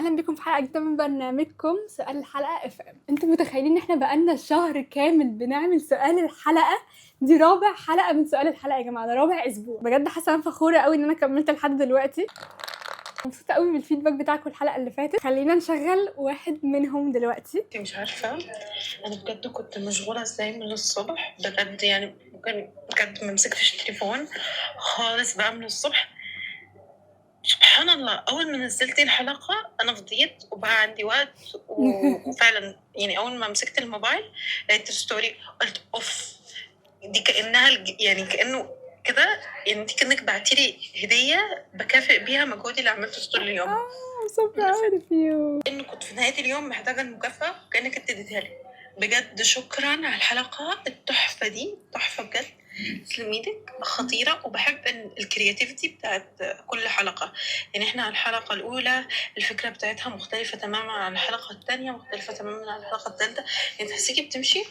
اهلا بكم في حلقه جديده من برنامجكم سؤال الحلقه اف ام. انتوا متخيلين ان احنا بقالنا شهر كامل بنعمل سؤال الحلقه؟ دي رابع حلقه من سؤال الحلقه يا جماعه، ده رابع اسبوع. بجد حاسه انا فخوره قوي ان انا كملت لحد دلوقتي. مبسوطه قوي بالفيدباك بتاعكم الحلقه اللي فاتت. خلينا نشغل واحد منهم دلوقتي. مش عارفه انا بجد كنت مشغوله ازاي من الصبح، بجد يعني ممكن بجد ما مسكتش التليفون خالص بقى من الصبح. سبحان الله، اول ما نزلت الحلقه انا فضيت وبقى عندي وقت وفعلا يعني اول ما مسكت الموبايل لقيت الستوري قلت اوف، دي كانها يعني كانه كده، يعني انت كانك بعتيلي هديه بكافئ بيها مجهودي اللي عملته طول اليوم. so proud of you. انه كنت في نهايه اليوم محتاجه المكافاه كانك انت اديتها لي. بجد شكرا على الحلقه التحفه دي، تحفه بجد، تسلم ايدك، خطيره. وبحب ان الكرياتيفيتي بتاعت كل حلقه، يعني احنا على الحلقه الاولى الفكره بتاعتها مختلفه تماما عن الحلقه الثانيه، مختلفه تماما عن الحلقه الثالثه، يعني تحسيكي بتمشي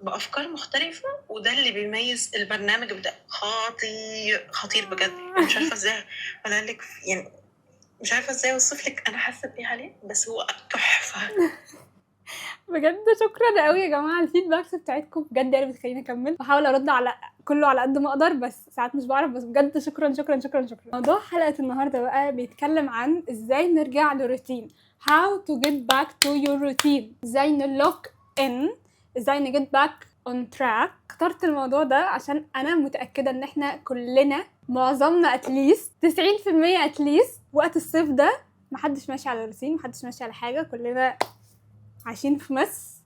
بافكار مختلفه، وده اللي بيميز البرنامج. ده خطير خطير بجد. مش عارفه ازاي ولا لك، يعني مش عارفه ازاي اوصف لك انا حاسه بايه عليه، بس هو تحفه. بجد شكرا قوي يا جماعه، الفيدباكس بتاعتكم بجد يعني بتخليني اكمل. بحاول ارد على كله على قد ما اقدر، بس ساعات مش بعرف. بس بجد شكرا شكرا شكرا شكرا. موضوع حلقه النهارده بقى بيتكلم عن ازاي نرجع لروتين. how to get back to your routine. ازاي نلوك ان، ازاي نجيت باك اون تراك. اخترت الموضوع ده عشان انا متاكده ان احنا كلنا، معظمنا اتليست 90% اتليست، وقت الصيف ده محدش ماشي على روتين، محدش ماشي على حاجه، كلنا عايشين في مس.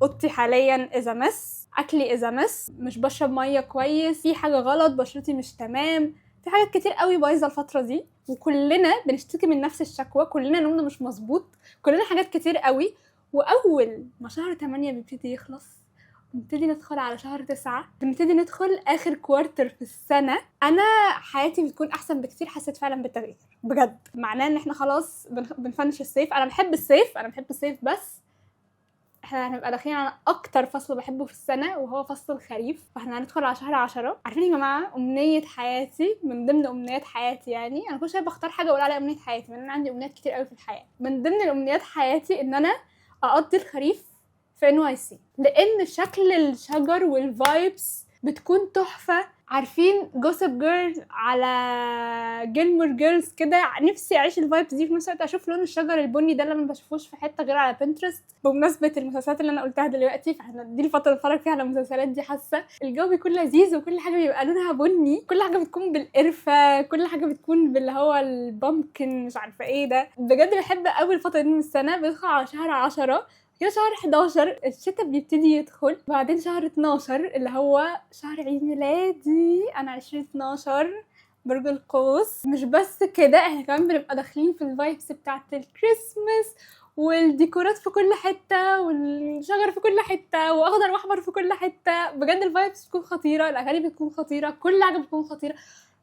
اوضتي حاليا اذا مس، اكلي اذا مس، مش بشرب ميه كويس، في حاجه غلط، بشرتي مش تمام، في حاجات كتير قوي بايظه الفتره دي، وكلنا بنشتكي من نفس الشكوى، كلنا نومنا مش مظبوط، كلنا حاجات كتير قوي. واول ما شهر 8 بيبتدي يخلص، بنبتدي ندخل على شهر 9، بنبتدي ندخل اخر كوارتر في السنه، انا حياتي بتكون احسن بكتير. حسيت فعلا بالتغيير بجد. معناه ان احنا خلاص بنفنش الصيف. انا بحب الصيف، بس احنا هنبقى داخلين على اكتر فصل بحبه في السنه، وهو فصل الخريف. فاحنا هندخل على شهر 10. عارفين يا جماعه، امنيه حياتي من ضمن امنيات حياتي، يعني انا كل شويه بختار حاجه اقول عليها امنيه حياتي، لان انا عندي امنيات كتير قوي في الحياه. من ضمن الامنيات حياتي ان انا اقضي الخريف في NYC، لان شكل الشجر والفايبس بتكون تحفه. عارفين جوسب جيرل على جيلمور جيرلز كده؟ نفسي اعيش الفايبس دي في نفس الوقت، اشوف لون الشجر البني ده اللي ما بشوفوش في حته غير على بنترست. بمناسبه المسلسلات اللي انا قلتها دلوقتي، فاحنا دي الفتره اللي بتفرج فيها على المسلسلات دي، حاسه الجو بيكون لذيذ، وكل حاجه بيبقى لونها بني، كل حاجه بتكون بالقرفه، كل حاجه بتكون باللي هو البامكن مش عارفه ايه ده. بجد بحب قوي الفتره دي من السنه. بدخل على شهر 10 كده، شهر 11 الشتاء بيبتدي يدخل، بعدين شهر 12 اللي هو شهر عيد ميلادي، انا 20/12 برج القوس. مش بس كده، احنا كمان بنبقى داخلين في الفايبس بتاعت الكريسماس، والديكورات في كل حته، والشجر في كل حته، واخضر واحمر في كل حته. بجد الفايبس بتكون خطيره، الاغاني بتكون خطيره، كل حاجه بتكون خطيره.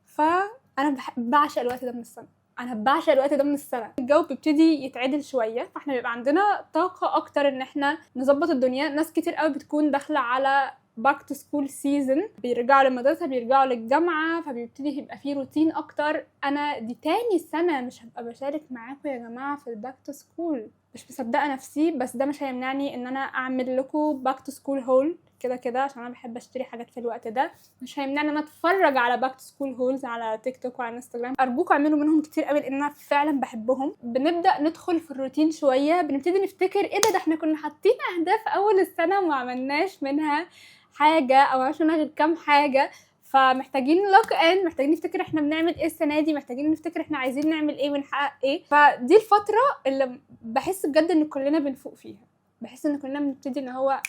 فانا بعشق الوقت ده من السنه. انا بعشق الوقت ده من السنه. الجو بيبتدي يتعدل شويه، فاحنا بيبقى عندنا طاقه اكتر ان احنا نظبط الدنيا. ناس كتير قوي بتكون داخله على باك تو سكول سيزون، بيرجعوا للمدرسه، بيرجعوا للجامعه، فبيبتدي يبقى فيه روتين اكتر. انا دي تاني سنه مش هبقى بشارك معاكم يا جماعه في الباك تو سكول. مش مصدقه نفسي، بس ده مش هيمنعني ان انا اعمل لكم باك تو سكول هول كده كده، عشان انا بحب اشتري حاجات في الوقت ده. مش هيمنعني ان انا اتفرج على باك تو سكول هولز على تيك توك وعلى انستغرام. ارجوكم اعملوا منهم كتير قوي، لان انا فعلا بحبهم. بنبدا ندخل في الروتين شويه، بنبتدي نفتكر ايه ده احنا كنا حاطين اهداف اول السنه وما عملناش منها حاجه، او عملناش منها غير كام حاجه. فمحتاجين لوك ان، محتاجين نفتكر احنا بنعمل ايه السنه دي، محتاجين نفتكر احنا عايزين نعمل ايه ونحقق ايه. فدي الفتره اللي بحس بجد ان كلنا بنفوق فيها. بحس ان كلنا بنبتدي ان هو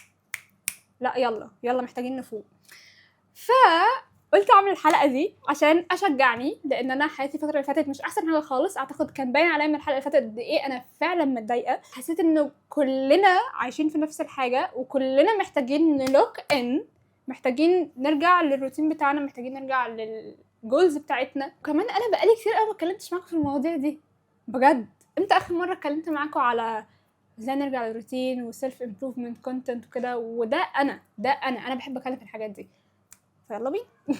لا يلا محتاجين نفوق. فقلت اعمل الحلقه دي عشان اشجعني، لان انا حياتي الفتره اللي فاتت مش احسن حاجه خالص. اعتقد كان باين عليا من الحلقه اللي فاتت قد ايه انا فعلا متضايقه. حسيت انه كلنا عايشين في نفس الحاجه، وكلنا محتاجين نلوك ان، محتاجين نرجع للروتين بتاعنا، محتاجين نرجع للجولز بتاعتنا. وكمان انا بقالي كتير قوي ما اتكلمتش معاكم في المواضيع دي بجد. امتى اخر مره اتكلمت معاكم على ازاي نرجع للروتين وسيلف امبروفمنت كونتنت وكده؟ وده انا بحب اتكلم في الحاجات دي. فيلا بينا.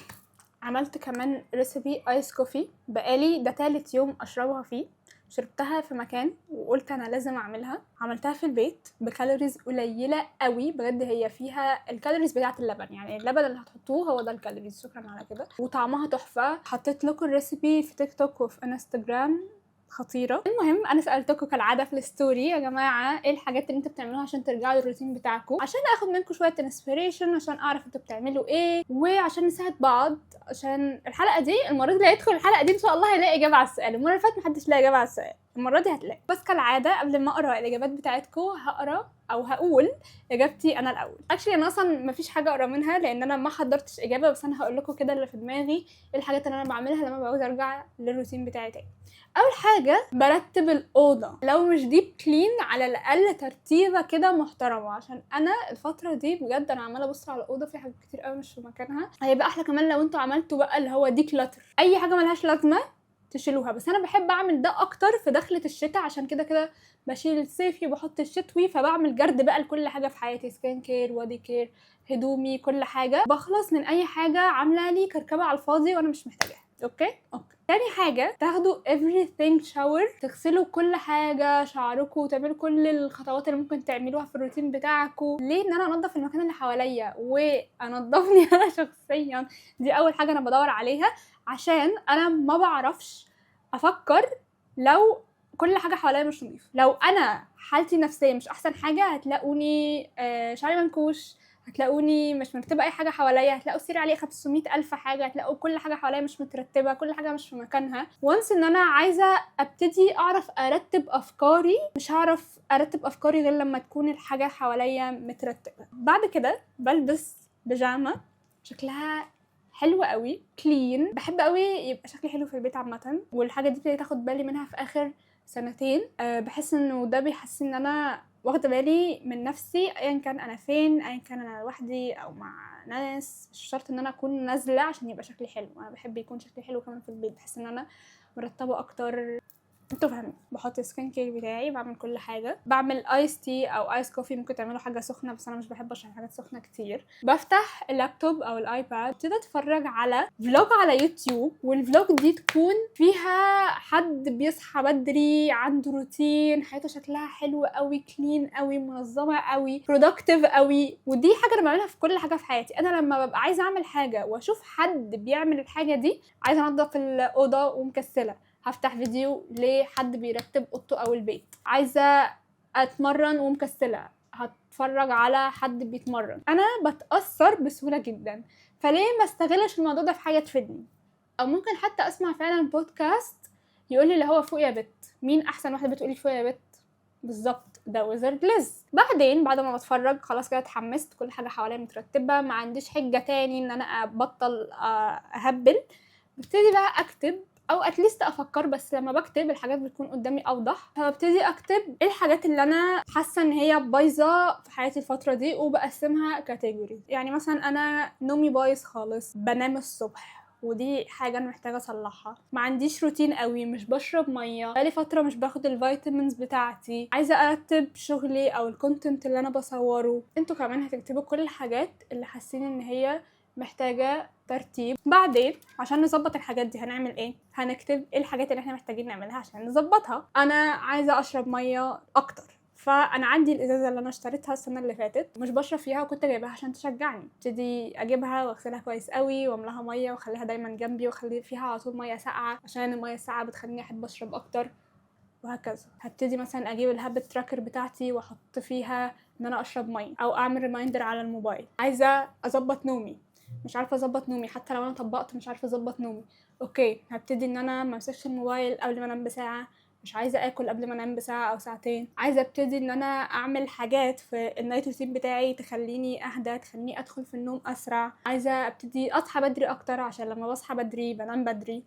عملت كمان ريسيبي ايس كوفي، بقالي ده 3 يوم اشربها فيه. شربتها في مكان وقلت انا لازم اعملها. عملتها في البيت بكالوريز قليله قوي بجد، هي فيها الكالوريز بتاعه اللبن، يعني اللبن اللي هتحطوه هو ده الكالوريز، شكرا على كده. وطعمها تحفه. حطيت لكم الريسيبي في تيك توك وفي انستجرام، خطيره. المهم انا سالتكم كالعاده في الستوري يا جماعه ايه الحاجات اللي انتوا بتعملوها عشان ترجعوا للروتين بتاعكم، عشان اخد منكم شويه انسبيريشن، عشان اعرف انتوا بتعملوا ايه، وعشان نساعد بعض. عشان الحلقه دي المره دي اللي هيدخل الحلقه دي ان شاء الله هيلاقي اجابه على السؤال. المره اللي فاتت محدش لاقي اجابه على السؤال، المره دي هتلاقي. بس كالعاده قبل ما اقرا الاجابات بتاعتكم هقرا او هقول اجابتي انا الاول. اكشلي انا اصلا مفيش حاجه اقرا منها لان انا ما حضرتش اجابه، بس انا هقول لكم كده اللي في دماغي، ايه الحاجات اللي انا بعملها لما بعوز ارجع للروتين بتاعي تاني. اول حاجه برتب الاوضه، لو مش ديب كلين على الاقل ترتيبه كده محترمه، عشان انا الفتره دي بجد انا عماله ابص على الاوضه في حاجات كتير قوي مش في مكانها. هيبقى احلى كمان لو انتوا عملتوا بقى اللي هو دي كلاتر، اي حاجه ملهاش لازمه تشيلوها. بس انا بحب اعمل ده اكتر في دخله الشتاء، عشان كده كده بشيل الصيفي وبحط الشتوي، فبعمل جرد بقى لكل حاجه في حياتي، سكين كير، بودي كير، هدومي، كل حاجه. بخلص من اي حاجه عامله لي كركبه على الفاضي وانا مش محتاجاها. اوكي. تاني حاجه تاخدوا everything shower، تغسلوا كل حاجه، شعركم، وتعملوا كل الخطوات اللي ممكن تعملوها في الروتين بتاعكم. ليه؟ ان انا انضف المكان اللي حواليا وانضفني انا شخصيا، دي اول حاجه انا بدور عليها، عشان انا ما بعرفش افكر لو كل حاجه حواليا مش نظيفه. لو انا حالتي النفسيه مش احسن حاجه هتلاقوني شعري منكوش، هتلاقوني مش مرتبه اي حاجه حواليا، هتلاقوا سير عليه 500,000 حاجه، هتلاقوا كل حاجه حواليا مش مترتبه، كل حاجه مش في مكانها. وانس ان انا عايزه ابتدي اعرف ارتب افكاري، مش هعرف ارتب افكاري غير لما تكون الحاجه حواليا مترتبه. بعد كده بلبس بيجامه شكلها حلوة قوي، كلين. بحب قوي يبقى شكلي حلو في البيت عامة، والحاجة دي ابتديت اخد بالي منها في اخر سنتين. بحس انه ده بيحسن ان انا واخده بالي من نفسي، ايا كان انا فين، ايا كان انا لوحدي او مع ناس. مش شرط ان انا اكون نازله عشان يبقى شكلي حلو، انا بحب يكون شكلي حلو كمان في البيت، بحس ان انا مرتبه اكتر. انتوا فاهمين. بحط السكين كير بتاعي، بعمل كل حاجه، بعمل ايس تي او ايس كوفي، ممكن تعملوا حاجه سخنه بس انا مش بحب اشرب حاجات سخنه كتير. بفتح اللابتوب او الايباد، ابتدي اتفرج على فلوج على يوتيوب، والفلوج دي تكون فيها حد بيصحى بدري، عنده روتين، حياته شكلها حلو قوي، كلين قوي، منظمه قوي، برودكتيف قوي. ودي حاجه انا بعملها في كل حاجه في حياتي. انا لما ببقى عايزه اعمل حاجه واشوف حد بيعمل الحاجه دي، عايزه انضف الاوضه ومكسله، هفتح فيديو لحد بيرتب اوضته او البيت. عايزه اتمرن ومكسله، هتفرج على حد بيتمرن. انا بتاثر بسهوله جدا، فليه ما استغلش الموضوع ده في حاجه تفيدني؟ او ممكن حتى اسمع فعلا بودكاست يقول لي اللي هو فوق يا بت. مين احسن واحده بتقولي فوق يا بت؟ بالظبط ده ويزرد ليز. بعدين بعد ما بتفرج خلاص كده اتحمست، كل حاجه حواليا مترتبه، ما عنديش حجه تاني ان انا ابطل اهبل. ببتدي بقى اكتب او اتليست افكر، بس لما بكتب الحاجات بتكون قدامي اوضح. فببتدي اكتب ايه الحاجات اللي انا حاسه ان هي بايظه في حياتي الفتره دي، وبقسمها كاتيجوري. يعني مثلا انا نومي بايظ خالص، بنام الصبح ودي حاجه انا محتاجه اصلحها. ما عنديش روتين قوي، مش بشرب ميه، بقالي فتره مش باخد الفيتامينز بتاعتي، عايزه ارتب شغلي او الكونتنت اللي انا بصوره. انتوا كمان هتكتبوا كل الحاجات اللي حاسين ان هي محتاجه ترتيب. بعدين عشان نظبط الحاجات دي هنعمل ايه؟ هنكتب ايه الحاجات اللي احنا محتاجين نعملها عشان نظبطها. انا عايزه اشرب ميه اكتر، فانا عندي الازازه اللي انا اشتريتها السنه اللي فاتت مش بشرب فيها، وكنت جايباها عشان تشجعني. ابتدي اجيبها واغسلها كويس قوي واملاها ميه واخليها دايما جنبي، واخلي فيها على طول ميه ساقعه عشان الميه الساقعه بتخليني احب اشرب اكتر، وهكذا. هبتدي مثلا اجيب الهابت تراكر بتاعتي واحط فيها ان انا اشرب ميه، او اعمل ريمايندر على الموبايل. عايزه اظبط نومي، مش عارفه اظبط نومي، حتى لو انا طبقت مش عارفه اظبط نومي. اوكي، هبتدي ان انا ما امسكش الموبايل قبل ما انام بساعه، مش عايزه اكل قبل ما انام بساعه او ساعتين. عايزه ابتدي ان انا اعمل حاجات في النايت روتين بتاعي تخليني اهدى، تخليني ادخل في النوم اسرع. عايزه ابتدي اصحى بدري اكتر عشان لما بصحى بدري بنام بدري،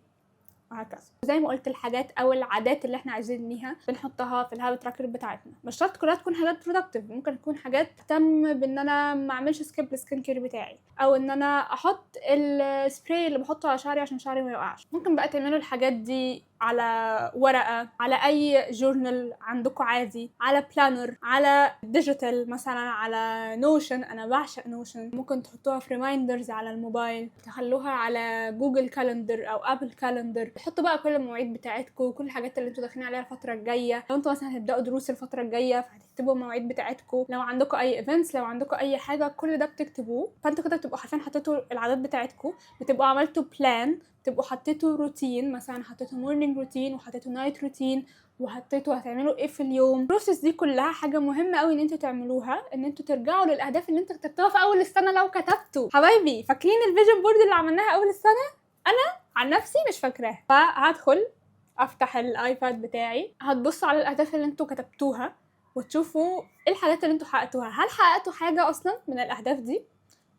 وهكذا. زي ما قلت الحاجات او العادات اللي احنا عايزين نبنيها بنحطها في الهابت تراكر بتاعتنا. مش شرط كلها تكون حاجات برودكتيف، ممكن تكون حاجات تهتم بان انا ما اعملش سكيب للسكين كير بتاعي، او ان انا احط السبراي اللي بحطه على شعري عشان شعري ما يوقعش. ممكن بقى تعملوا الحاجات دي على ورقة، على أي جورنال عندكم عادي، على بلانر، على ديجيتال مثلا، على نوشن. أنا بعشق نوشن. ممكن تحطوها في ريمايندرز على الموبايل، تخلوها على جوجل كالندر أو أبل كالندر. تحطوا بقى كل المواعيد بتاعتكم وكل الحاجات اللي انتوا داخلين عليها الفترة الجاية. لو انتوا مثلا هتبدأوا دروس الفترة الجاية فهتكتبوا المواعيد بتاعتكم. لو عندكم أي ايفنتس، لو عندكم أي حاجة، كل ده بتكتبوه. فانتوا كده بتبقوا حرفيا حطيتوا العادات بتاعتكم، بتبقوا عملتوا بلان، تبقوا حطيتوا روتين، مثلا حطيتوا مورنينج روتين وحطيتوا نايت روتين وحطيتوا هتعملوا ايه في اليوم. البروسيس دي كلها حاجه مهمه قوي ان انتوا تعملوها، ان انتوا ترجعوا للاهداف اللي انتوا كتبتوها في اول السنه. لو كتبتوا حبايبي، فاكرين الفيجن بورد اللي عملناها اول السنه؟ انا عن نفسي مش فاكراها. فهدخل افتح الايباد بتاعي، هتبص على الاهداف اللي انتوا كتبتوها وتشوفوا ايه الحاجات اللي انتوا حققتوها. هل حققتوا حاجه اصلا من الاهداف دي؟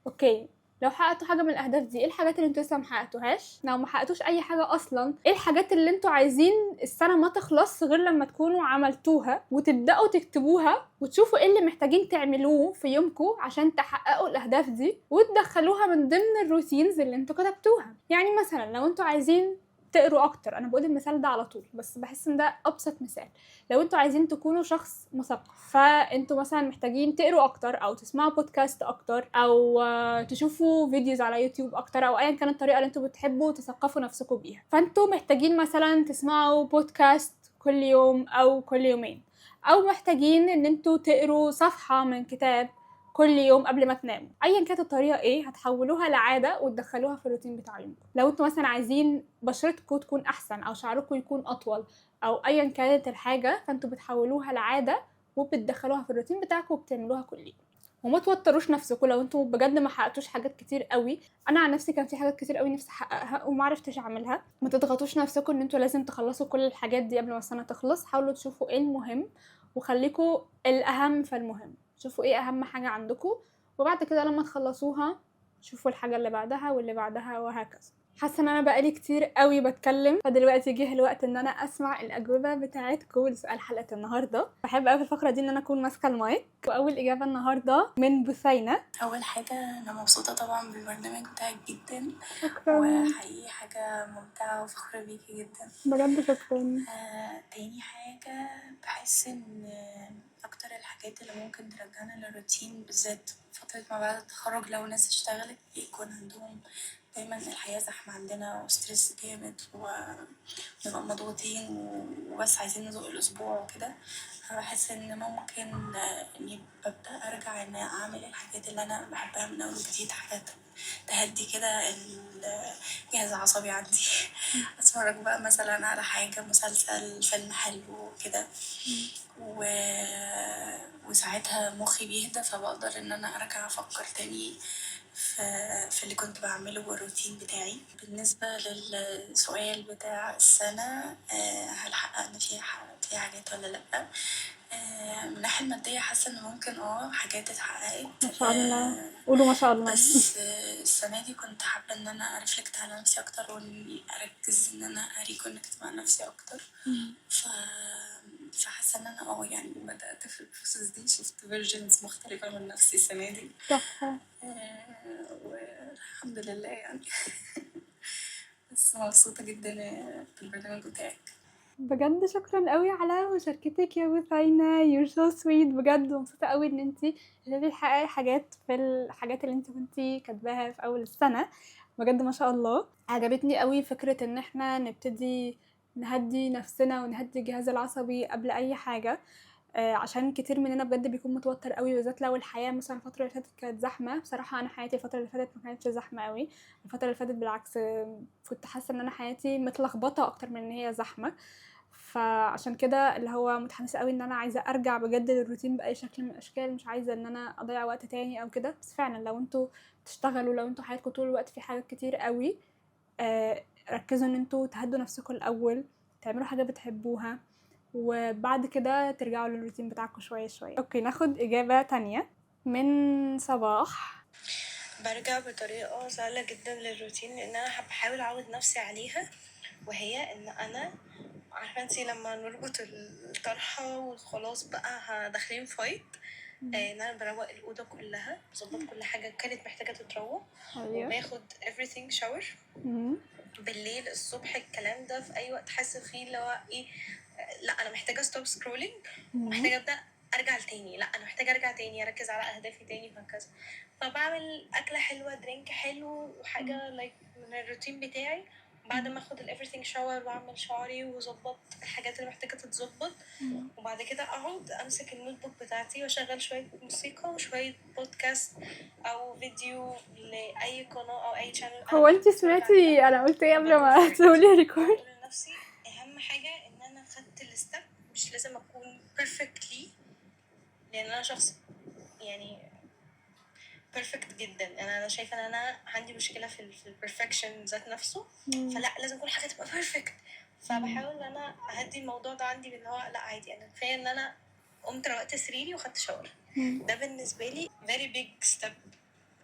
اوكي، لو حققتوا حاجه من الاهداف دي، ايه الحاجات اللي انتوا لسه ما حققتوهاش؟ لو ما حققتوش اي حاجه اصلا، ايه الحاجات اللي انتوا عايزين السنه ما تخلص غير لما تكونوا عملتوها؟ وتبداوا تكتبوها وتشوفوا ايه اللي محتاجين تعملوه في يومكم عشان تحققوا الاهداف دي، وتدخلوها من ضمن الروتينز اللي انتوا كتبتوها. يعني مثلا لو انتوا عايزين تقروا اكتر، انا بقول المثال ده على طول بس بحس ان ده ابسط مثال. لو انتوا عايزين تكونوا شخص مثقف، فانتوا مثلا محتاجين تقروا اكتر او تسمعوا بودكاست اكتر او تشوفوا فيديوز على يوتيوب اكتر، او ايا كانت الطريقه اللي انتوا بتحبوا تثقفوا نفسكم بيها. فانتوا محتاجين مثلا تسمعوا بودكاست كل يوم او كل يومين، او محتاجين ان انتوا تقروا صفحه من كتاب كل يوم قبل ما تناموا. ايا كانت الطريقه ايه، هتحولوها لعاده وتدخلوها في الروتين بتاع يومكم. لو انتوا مثلا عايزين بشرتكم تكون احسن او شعركم يكون اطول او ايا كانت الحاجه، فانتوا بتحولوها لعاده وبتدخلوها في الروتين بتاعكم وبتعملوها كل يوم. وما توتروش نفسكم لو انتوا بجد ما حققتوش حاجات كتير قوي. انا عن نفسي كان في حاجات كتير قوي نفسي احققها وما عرفتش اعملها. ما تضغطوش نفسكم ان انتوا لازم تخلصوا كل الحاجات دي قبل ما السنه تخلص. حاولوا تشوفوا ايه المهم وخليكوا الاهم فالمهم. شوفوا ايه اهم حاجه عندكم، وبعد كده لما تخلصوها شوفوا الحاجه اللي بعدها واللي بعدها وهكذا. حاسه ان انا بقالي كتير قوي بتكلم، فدلوقتي جه الوقت ان انا اسمع الاجوبه بتاعتكم لسؤال حلقه النهارده. بحب قوي في الفقره دي ان انا اكون ماسكه المايك. واول اجابه النهارده من بثينه. اول حاجه انا مبسوطه طبعا بالبرنامج بتاعك جدا، شكرا وحقيقي حاجه ممتعه وفخوره بيكي جدا. بجد، شكرا. تاني حاجه بحس ان اكتر الحاجات اللي ممكن ترجعنا للروتين، بالذات فتره ما بعد التخرج، لو ناس اشتغلت بيكون عندهم دايما الحياه زحمه عندنا وستريس جامد ونبقى مضغوطين وبس عايزين نزق الاسبوع وكده. بحس ان ممكن اني ببدأ ارجع ان اعمل الحاجات اللي انا بحبها من اول وجديد، حاجات تهدي كده الجهاز العصبي عندي. اتفرج بقى مثلا على حاجة، مسلسل، فيلم حلو كده، وساعتها مخي بيهدى، فبقدر ان انا ارجع افكر تاني في اللي كنت بعمله والروتين بتاعي. بالنسبة للسؤال بتاع السنة، هل حققنا فيها حاجات ولا لأ؟ من الناحية المادية حاسة ان ممكن حاجات اتحققت، ما شاء الله، قولوا ما شاء الله. بس السنة دي كنت حابة ان انا ارفلكت على نفسي اكتر، واني اركز ان انا اريكونكت مع نفسي اكتر. فحاسة ان انا يعني بدأت في البروسس دي، شفت فيرجنز مختلفة من نفسي السنة دي. تحفه. والحمد لله يعني. بس مبسوطة جدا بالبرنامج بتاعك. بجد شكرا قوي على مشاركتك يا بثينه. you're so sweet. بجد مبسوطه قوي ان انتي قدرتي تحققي حاجات في الحاجات اللي انتي كنتي كاتباها في اول السنه. بجد ما شاء الله. عجبتني قوي فكره ان احنا نبتدي نهدي نفسنا ونهدي الجهاز العصبي قبل اي حاجه. عشان كتير مننا بجد بيكون متوتر قوي، بالذات لو الحياه مثلا الفتره اللي فاتت كانت زحمه. بصراحه انا حياتي الفتره اللي فاتت ما كانتش زحمه قوي. الفتره اللي فاتت بالعكس، كنت حاسه ان انا حياتي متلخبطه اكتر من ان هي زحمه. فعشان كده اللي هو متحمسه قوي ان انا عايزه ارجع بجد للروتين باي شكل من الاشكال. مش عايزه ان انا اضيع وقت تاني او كده. بس فعلا لو انتوا تشتغلوا، لو انتوا حياتكم طول الوقت في حاجات كتير قوي، ركزوا ان انتوا تهدوا نفسكم الاول، تعملوا حاجه بتحبوها، وبعد كده ترجعوا للروتين بتاعكم شويه شويه. اوكي، ناخد اجابه تانية من صباح. برجع بطريقة سهلة جدا للروتين، لان انا بحاول اعود نفسي عليها، وهي ان انا عارفه انتي لما نربط الطرحه وخلاص بقى داخلين فايت، ان انا بروق الاوضه كلها، بظبط كل حاجه كانت محتاجه تتروق، ايوه. وباخد everything shower، بالليل الصبح الكلام ده في اي وقت حاسه فيه اللي هو ايه، لا انا محتاجه ستوب سكرولينج، محتاجه ابدا ارجع تاني، لا انا محتاجه ارجع تاني اركز على اهدافي تاني وهكذا. فبعمل اكله حلوه، درينك حلو، وحاجه لايك من الروتين بتاعي. بعد ما اخد الافريثينج شاور واعمل شعري واظبط الحاجات اللي محتاجه تتظبط، وبعد كده اقعد امسك النوت بوك بتاعتي واشغل شويه موسيقى وشويه بودكاست او فيديو لاي قناه او اي شانل. هو انت سمعتي انا قلت ايه قبل ما تقولي ريكورد؟ بقول لنفسي اهم حاجه ان انا خدت الستep، مش لازم اكون perfectly، لان انا شخص يعني بيرفكت جدا. انا شايفه ان انا عندي مشكله في البرفكشن ذات نفسه، فلا لازم كل حاجه تبقى بيرفكت. فبحاول ان انا اهدي الموضوع ده عندي بان هو لا عادي، انا كفايه ان انا قمت روقت سريري وخدت شاور. ده بالنسبه لي very big step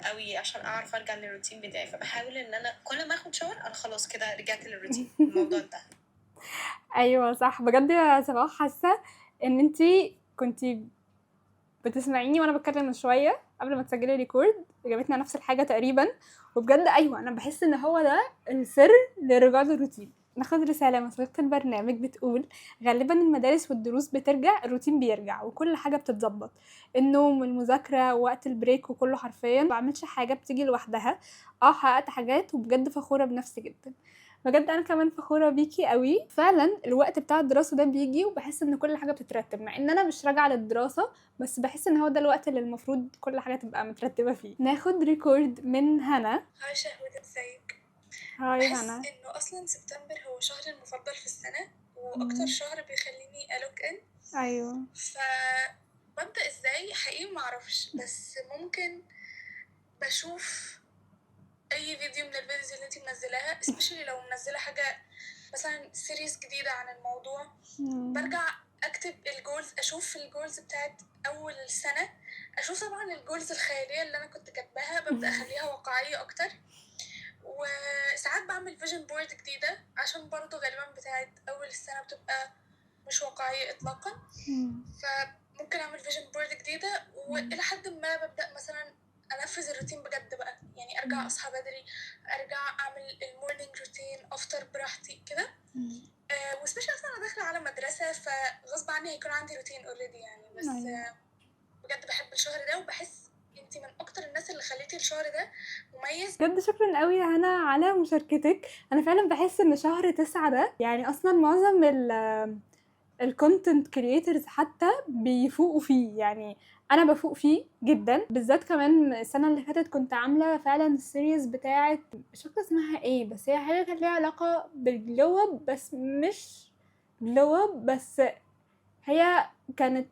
قوي عشان اعرف ارجع للروتين بتاعي. فبحاول ان انا كل ما اخد شاور انا خلاص كده رجعت للروتين، الموضوع انتهى. ايوه صح بجد يا صباح. حاسه ان انتي كنتي بتسمعيني وانا بتكلم من شويه قبل ما تسجلي ريكورد، اجابتنا نفس الحاجه تقريبا. وبجد ايوه انا بحس ان هو ده السر للرجوع للروتين. ناخد رساله من صديقه البرنامج بتقول غالبا المدارس والدروس بترجع، الروتين بيرجع وكل حاجه بتتظبط، النوم والمذاكره ووقت البريك وكله حرفيا. ما بعملش حاجه بتيجي لوحدها. حققت حاجات وبجد فخوره بنفسي جدا. بجد انا كمان فخوره بيكي قوي. فعلا الوقت بتاع الدراسه ده بيجي وبحس ان كل حاجه بتترتب، مع ان انا مش راجعه للدراسه، بس بحس ان هو ده الوقت اللي المفروض كل حاجه تبقى مترتبه فيه. ناخد ريكورد من هنا. هاي شهوة، ازيك؟ هاي بحس هنا. انه اصلا سبتمبر هو شهري المفضل في السنة، واكتر شهر بيخليني الوك ان. ايوه ببدأ ازاي حقيقي معرفش، بس ممكن بشوف اي فيديو من الفيديوز اللي انتي منزلاها، especially لو منزلة حاجة مثلا سيريس جديدة عن الموضوع. برجع اكتب الجولز، اشوف الجولز بتاعت اول السنة، اشوف طبعا الجولز الخيالية اللي انا كنت كاتباها، ببدأ اخليها واقعية اكتر. وساعات بعمل فيجن بورد جديدة عشان برضو غالبا بتاعت اول السنة بتبقى مش واقعية اطلاقا. فممكن اعمل فيجن بورد جديدة، والى حد ما ببدأ مثلا انفذ الروتين بجد بقى، يعني ارجع اصحى بدري، ارجع اعمل المورنينج روتين، افطر براحتي كده. وسبيشال اصلا انا داخله على مدرسه، فغصب عني هيكون عندي روتين اوريدي يعني. بس بجد بحب الشهر ده، وبحس انتي من اكتر الناس اللي خليتي الشهر ده مميز. بجد شكرا قوي يا هنا على مشاركتك. انا فعلا بحس ان شهر 9 ده يعني اصلا معظم الكونتنت كرييترز حتى بيفوقوا فيه، يعني انا بفوق فيه جدا. بالذات كمان السنه اللي فاتت كنت عامله فعلا السيريز بتاعه مش فاكره اسمها ايه، بس هي حاجه كانت ليها علاقه بالجلو اب، بس مش جلو اب، بس هي كانت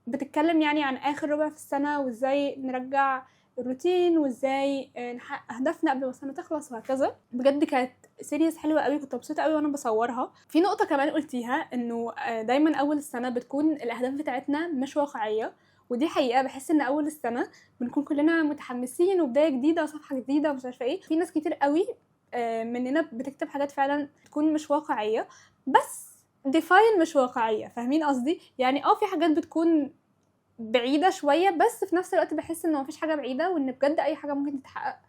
بتتكلم يعني عن اخر ربع في السنه وازاي نرجع الروتين وازاي نحقق اهدافنا قبل ما السنه تخلص وهكذا. بجد كانت سيريز حلوه قوي، كنت مبسوطه قوي وانا بصورها. في نقطه كمان قلتيها انه دايما اول السنه بتكون الاهداف بتاعتنا مش واقعيه، ودي حقيقه. بحس ان اول السنه بنكون كلنا متحمسين وبدايه جديده وصفحه جديده ومش عارفه ايه. في ناس كتير قوي مننا بتكتب حاجات فعلا تكون مش واقعيه، بس ديفاين مش واقعيه، فاهمين قصدي؟ يعني في حاجات بتكون بعيده شويه، بس في نفس الوقت بحس انه مفيش حاجه بعيده، وان بجد اي حاجه ممكن تتحقق،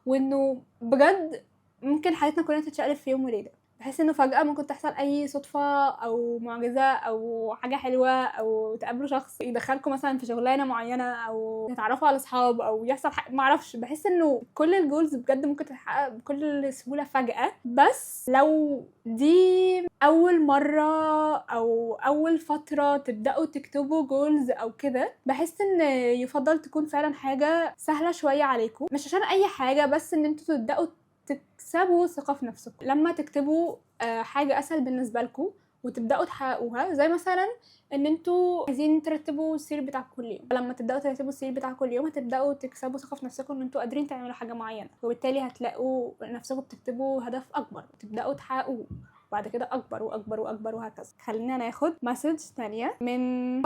وانه بجد ممكن حياتنا كلها تتشقلب في يوم وليله. بحس انه فجاه ممكن تحصل اي صدفه او معجزه او حاجه حلوه، او تقابلوا شخص يدخلكم مثلا في شغلانه معينه، او تتعرفوا على اصحاب، او يحصل معرفش. بحس انه كل الجولز بجد ممكن تتحقق بكل سهوله فجاه. بس لو دي اول مره او اول فتره تبداوا تكتبوا جولز او كده، بحس ان يفضل تكون فعلا حاجه سهله شويه عليكم، مش عشان اي حاجه، بس ان انتوا تبداوا تكسبوا ثقة في نفسكم لما تكتبوا حاجة أسهل بالنسبة لكم وتبدأوا تحققوها. زي مثلا ان انتوا عايزين ترتبوا السير بتاعكم كل يوم، لما تبدأوا ترتبوا السير بتاعكم كل يوم هتبدأوا تكسبوا ثقة في نفسكم ان انتوا قادرين تعملوا حاجة معينة، وبالتالي هتلاقوا نفسكم بتكتبوا هدف أكبر تبدأوا تحققوه، بعد كده أكبر وأكبر وأكبر وهكذا. خلينا ناخد مسج تانية من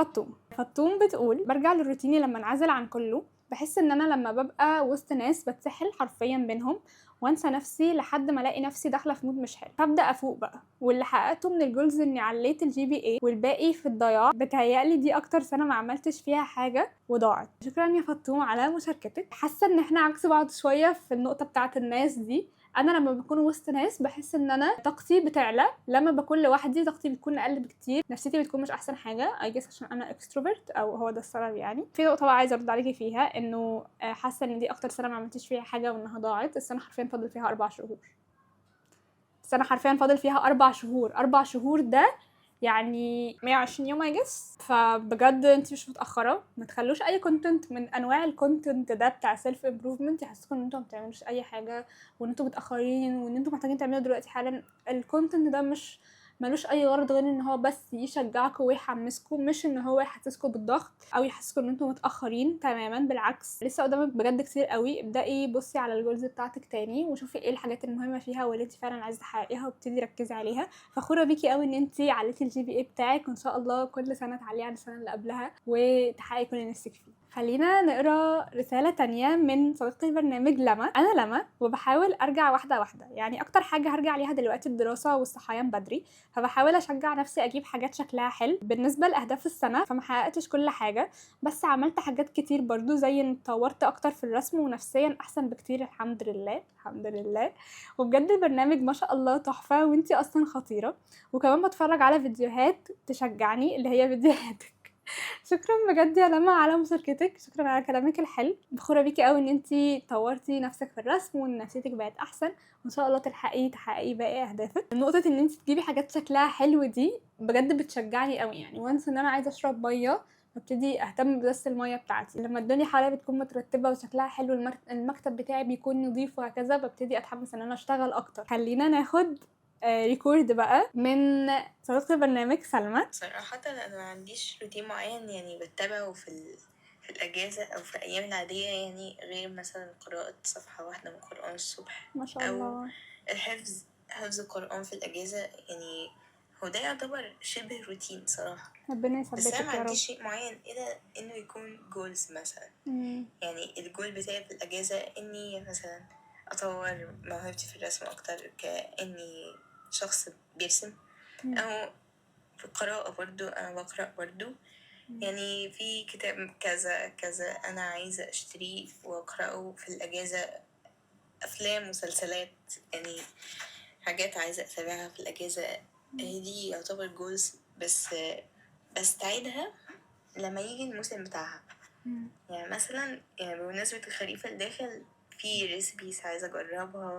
فطوم بتقول برجع للروتيني لما انعزل عن كله. بحس ان انا لما ببقى وسط ناس بتسحل حرفيا بينهم وانسى نفسي لحد ما الاقي نفسي داخله في مود مش حلو، فابدا افوق بقى. واللي حققته من الجولز اني عليت الGPA والباقي في الضياع. بتهيألي دي اكتر سنه ما عملتش فيها حاجه وضاعت. شكرا يا فطوم على مشاركتك. حاسه ان احنا عكس بعض شويه في النقطه بتاعه الناس دي. انا لما بكون وسط ناس بحس ان انا طاقتي بتعلى، لما بكون لوحدي طاقتي بتكون اقل بكتير، نفسيتي بتكون مش احسن حاجه اي جس عشان انا اكستروفرت او هو ده السبب. يعني في نقطه بقى عايزه ارد عليكي فيها، انه حاسه ان دي اكتر سنه ما عملتش فيها حاجه وانها ضاعت. السنه حرفيا فاضل فيها 4 شهور، السنه حرفيا فاضل فيها 4 شهور. 4 شهور ده يعني 120 يوم اي جس. فبجد انت مش متاخره، ما تخلوش اي كونتنت من انواع الكونتنت ده بتاع سيلف امبروفمنت يحسسكم ان انتوا ما بتعملوش اي حاجه وان انتوا متاخرين وان انتوا محتاجين تعملوا دلوقتي حالا. الكونتنت ده مش ملوش اي غرض غير ان هو بس يشجعكم ويحمسكم، مش ان هو يحسسكم بالضغط او يحسسكم ان انتوا متاخرين تماما. بالعكس، لسه قدامك بجد كتير قوي. ابدأي بصي على الجولز بتاعتك تاني وشوفي ايه الحاجات المهمه فيها واللي انت فعلا عايزه تحققيها وابتدي ركزي عليها. فخوره بيكي قوي ان انت عليتي الجي بي اي بتاعك، وان شاء الله كل سنه تعليه عن السنه اللي قبلها وتحققي كل اللي نفسك فيه. خلينا نقرا رساله تانية من صديقه البرنامج لما. انا لما وبحاول ارجع واحده واحده، يعني اكتر حاجه هرجع ليها دلوقتي الدراسه والصحيان بدري، فبحاول اشجع نفسي اجيب حاجات شكلها حلو. بالنسبه لاهداف السنه فما حققتش كل حاجه، بس عملت حاجات كتير برضو، زي ان اتطورت اكتر في الرسم ونفسيا احسن بكتير الحمد لله الحمد لله. وبجد البرنامج ما شاء الله تحفه وانتي اصلا خطيره، وكمان بتفرج على فيديوهات تشجعني اللي هي فيديوهاتك. شكرا بجد يا لما على مشاركتك، شكرا على كلامك الحلو. فخوره بيكي قوي ان انتي طورتي نفسك في الرسم وان نفسيتك بقت احسن، وان شاء الله تحققي باقي اهدافك. نقطه ان انتي تجيبي حاجات شكلها حلو دي بجد بتشجعني قوي. يعني وانس ان انا عايزه اشرب ميه ببتدي اهتم بس الميه بتاعتي، لما الدنيا حواليا بتكون مترتبه وشكلها حلو، المكتب بتاعي بيكون نظيف وهكذا، ببتدي اتحمس ان انا اشتغل اكتر. خلينا ناخد ريكورد بقى من صديقة البرنامج سلمى. صراحة أنا ما عنديش روتين معين يعني بتبعه في الأجازة أو في الأيام العادية، يعني غير مثلا قراءة صفحة واحدة من القرآن الصبح ما شاء أو الله. حفظ القرآن في الأجازة. يعني هو ده يعتبر شبه روتين صراحة، ربنا بس أنا يثبتك ما يا رب. عنديش شيء معين إلا إنه يكون جولز مثلا. يعني الجول بتاعي في الأجازة إني مثلا أطور موهبتي في الرسم أكتر، كأني شخص بيرسم، أو في القراءة برضو أنا بقرأ برضو. يعني في كتاب كذا كذا أنا عايزة أشتريه وأقرأه في الأجازة، أفلام مسلسلات، يعني حاجات عايزة أتابعها في الأجازة. دي يعتبر جولز، بس بستعيدها لما يجي الموسم بتاعها. يعني مثلا يعني بمناسبة الخريف الداخل في ريسبيز عايزة أجربها،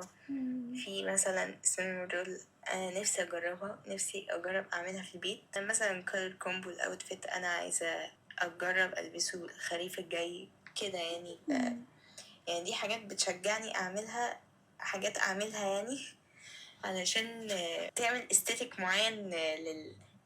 في مثلا سينما رول نفسي أجربها، نفسي أجرب أعملها في البيت. مثلا كولر كومبو الأوتفيت أنا عايزة أجرب ألبسه الخريف الجاي كده. يعني يعني دي حاجات بتشجعني أعملها، حاجات أعملها يعني علشان تعمل استاتيك معين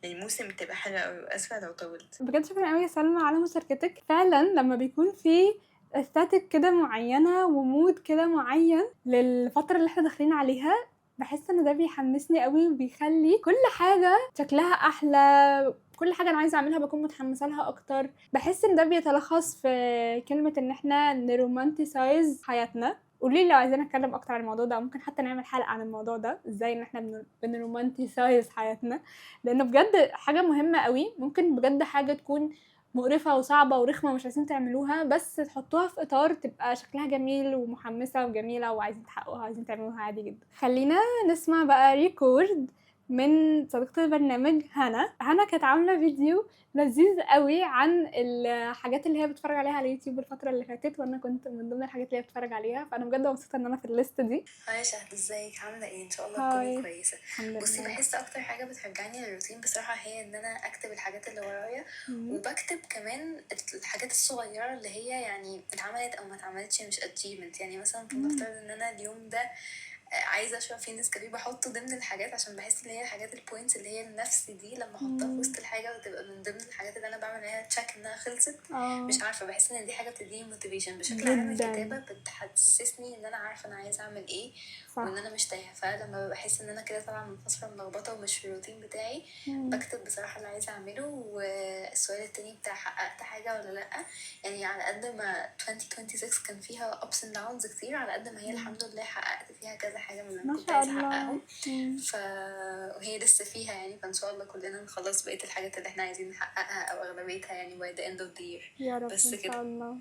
للموسم بتبقى حلوة أوي. أسفة لو طولت. بجد شكرا قوي يا سلمى على مشاركتك. فعلا لما بيكون في استاتيك كده معينة ومود كده معين للفترة اللي احنا داخلين عليها، بحس ان ده بيحمسني قوي وبيخلي كل حاجة شكلها احلى، كل حاجة انا عايزة اعملها بكون متحمسة لها اكتر. بحس ان ده بيتلخص في كلمة ان احنا نرومانتسايز حياتنا. قولي لو عايزين اتكلم اكتر عن الموضوع ده، ممكن حتى نعمل حلقة عن الموضوع ده، ازاي ان احنا بنرومانتسايز حياتنا، لانه بجد حاجة مهمة قوي. ممكن بجد حاجة تكون مقرفة وصعبة ورخمة ومش عايزين تعملوها، بس تحطوها في اطار تبقى شكلها جميل ومحمسة وجميلة وعايزين تحققوها وعايزين تعملوها عادي جدا. خلينا نسمع بقى ريكورد من صديقة البرنامج هنا كانت عاملة فيديو لذيذ قوي عن الحاجات اللي هي بتتفرج عليها على يوتيوب الفترة اللي فاتت، وانا كنت من ضمن الحاجات اللي هي بتتفرج عليها، فانا بجد مبسوطة ان انا في الليست دي. هاي شهد، ازيك؟ عاملة ايه؟ ان شاء الله هاي. تكوني كويسة. الحمد بصي، لله. بحس اكتر حاجة بترجعني للروتين بصراحة هي ان انا اكتب الحاجات اللي ورايا، وبكتب كمان الحاجات الصغيرة اللي هي يعني اتعملت او ما اتعملتش، مش achievement. يعني مثلا فلنفترض ان انا اليوم ده عايزه اشرب فيه نسكافيه، بحطه ضمن الحاجات عشان بحس ان هي الحاجات البوينتس اللي هي النفس دي لما احطها في وسط الحاجه وتبقى من ضمن الحاجات اللي انا بعمل عليها تشيك انها خلصت. مش عارفه، بحس ان دي حاجه بتديني موتيفيشن. بشكل عام الكتابه بتحسسني ان انا عارفه انا عايزه اعمل ايه، وان انا مش تايهه. فلما بحس ان انا كده طالعه من فتره ملخبطه ومش في الروتين بتاعي، بكتب بصراحه اللي عايزه اعمله. والسؤال التاني بتاع حققت حاجه ولا لا، يعني على قد ما 2026 كان فيها ups and downs كتير، على قد ما هي الحمد لله حققت فيها كذا حاجه من اللي كنت عايزه احققهم. وهي لسه فيها يعني، فان شاء الله كلنا نخلص بقيه الحاجات اللي احنا عايزين نحققها او اغلبيتها يعني by the end of the year. يا رب بس ان شاء الله.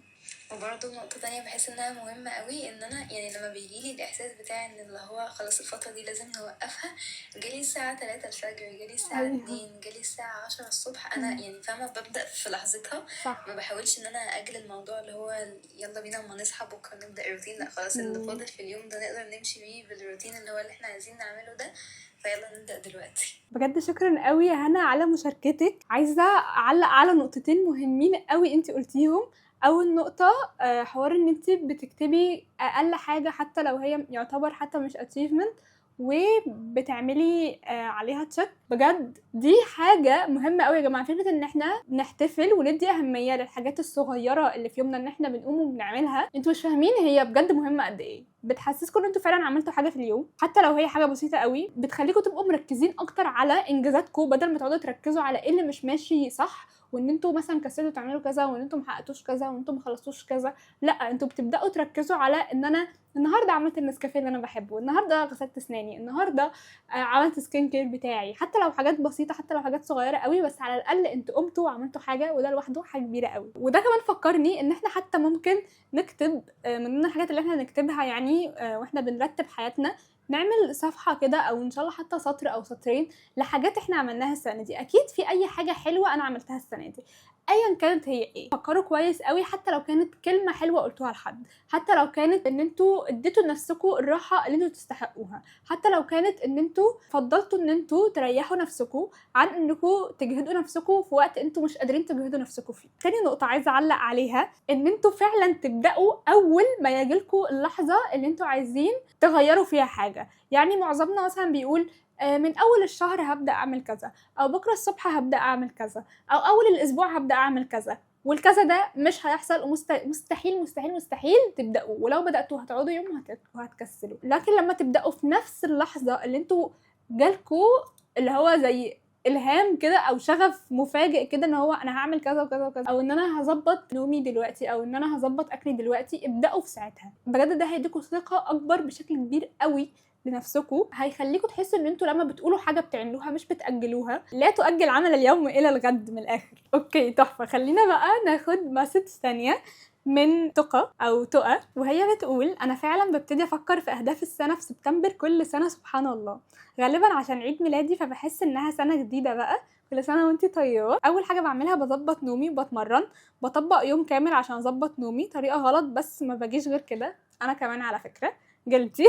وبرضه نقطة تانية بحس انها مهمة قوي، ان انا يعني لما بيجيلي الاحساس بتاع ان اللي هو خلاص الفترة دي لازم نوقفها، جالي الساعة 3 الفجر، جالي الساعة أيوه. 2، جالي الساعة 10 الصبح، انا يعني فاهمة ببدأ في لحظتها. صح. ما بحاولش ان انا اجل الموضوع اللي هو يلا بينا اما نصحى بكرة نبدأ الروتين، لا خلاص اللي فاضل في اليوم ده نقدر نمشي بيه بالروتين اللي هو اللي احنا عايزين نعمله ده، فيلا نبدأ دلوقتي. بجد شكرا قوي يا هنا على مشاركتك. عايزه اعلق على نقطتين مهمين قوي انت قلتيهم. اول نقطه حوار ان انت بتكتبي اقل حاجه حتى لو هي يعتبر حتى مش achievement وبتعملي عليها تشيك. بجد دي حاجه مهمه قوي يا جماعه، فكره ان احنا نحتفل وندي اهميه للحاجات الصغيره اللي في يومنا ان احنا بنقوم وبنعملها. انتوا مش فاهمين هي بجد مهمه قد ايه. بتحسسكم ان انتوا فعلا عملتوا حاجه في اليوم حتى لو هي حاجه بسيطه قوي. بتخليكم تبقوا مركزين اكتر على انجازاتكم بدل ما تقعدوا تركزوا على ايه اللي مش ماشي صح، وان انتوا مثلا كسلتوا تعملوا كذا، وان انتوا محققتوش كذا، وان انتوا مخلصتوش كذا. لا، انتوا بتبداوا تركزوا على ان انا النهارده عملت النسكافيه اللي انا بحبه، النهارده غسلت اسناني، النهارده عملت سكين كير بتاعي، حتى لو حاجات بسيطه، حتى لو حاجات صغيره قوي، بس على الاقل انتوا قمتوا وعملتوا حاجه، وده لوحده حاجه كبيره قوي. وده كمان فكرني ان احنا حتى ممكن نكتب من ضمن الحاجات اللي احنا نكتبها يعني واحنا بنرتب حياتنا، نعمل صفحه كده او ان شاء الله حتى سطر او سطرين لحاجات احنا عملناها السنه دي. اكيد في اي حاجه حلوه انا عملتها السنه دي ايا كانت هي ايه. فكروا كويس قوي، حتى لو كانت كلمه حلوه قلتوها لحد، حتى لو كانت ان انتوا اديتوا لنفسكم الراحه اللي انتوا تستحقوها، حتى لو كانت ان انتوا فضلتوا ان انتوا تريحوا نفسكم عن انكم تجهدوا نفسكم في وقت انتوا مش قادرين تجهدوا نفسكم فيه. تاني نقطه عايزه اعلق عليها ان انتوا فعلا تبداوا اول ما يجيلكم اللحظه اللي انتوا عايزين تغيروا فيها حاجه. يعني معظمنا مثلا بيقول من اول الشهر هبدا اعمل كذا، او بكره الصبح هبدا اعمل كذا، او اول الاسبوع هبدا اعمل كذا، والكذا ده مش هيحصل ومستحيل مستحيل مستحيل تبداوا، ولو بداتوا هتقعدوا يوم وهتكسلوا. لكن لما تبداوا في نفس اللحظه اللي انتوا جالكوا اللي هو زي الهام كده او شغف مفاجئ كده ان هو انا هعمل كذا وكذا وكذا، او ان انا هظبط نومي دلوقتي، او ان انا هظبط اكلي دلوقتي، ابداوا في ساعتها. بجد ده هيديكوا ثقه اكبر بشكل كبير قوي لنفسكم، هيخليكم تحسوا ان انتوا لما بتقولوا حاجه بتعملوها مش بتاجلوها. لا تؤجل عمل اليوم الى الغد من الاخر. اوكي تحفه. خلينا بقى ناخد مسج ثانيه من تقى، وهي بتقول انا فعلا ببتدي افكر في اهداف السنه في سبتمبر كل سنه، سبحان الله، غالبا عشان عيد ميلادي فبحس انها سنه جديده بقى. كل سنه وانتي طيبه. اول حاجه بعملها بظبط نومي وبتمرن، بطبق يوم كامل عشان اظبط نومي. طريقه غلط بس ما بجيش غير كده، انا كمان على فكره جلتي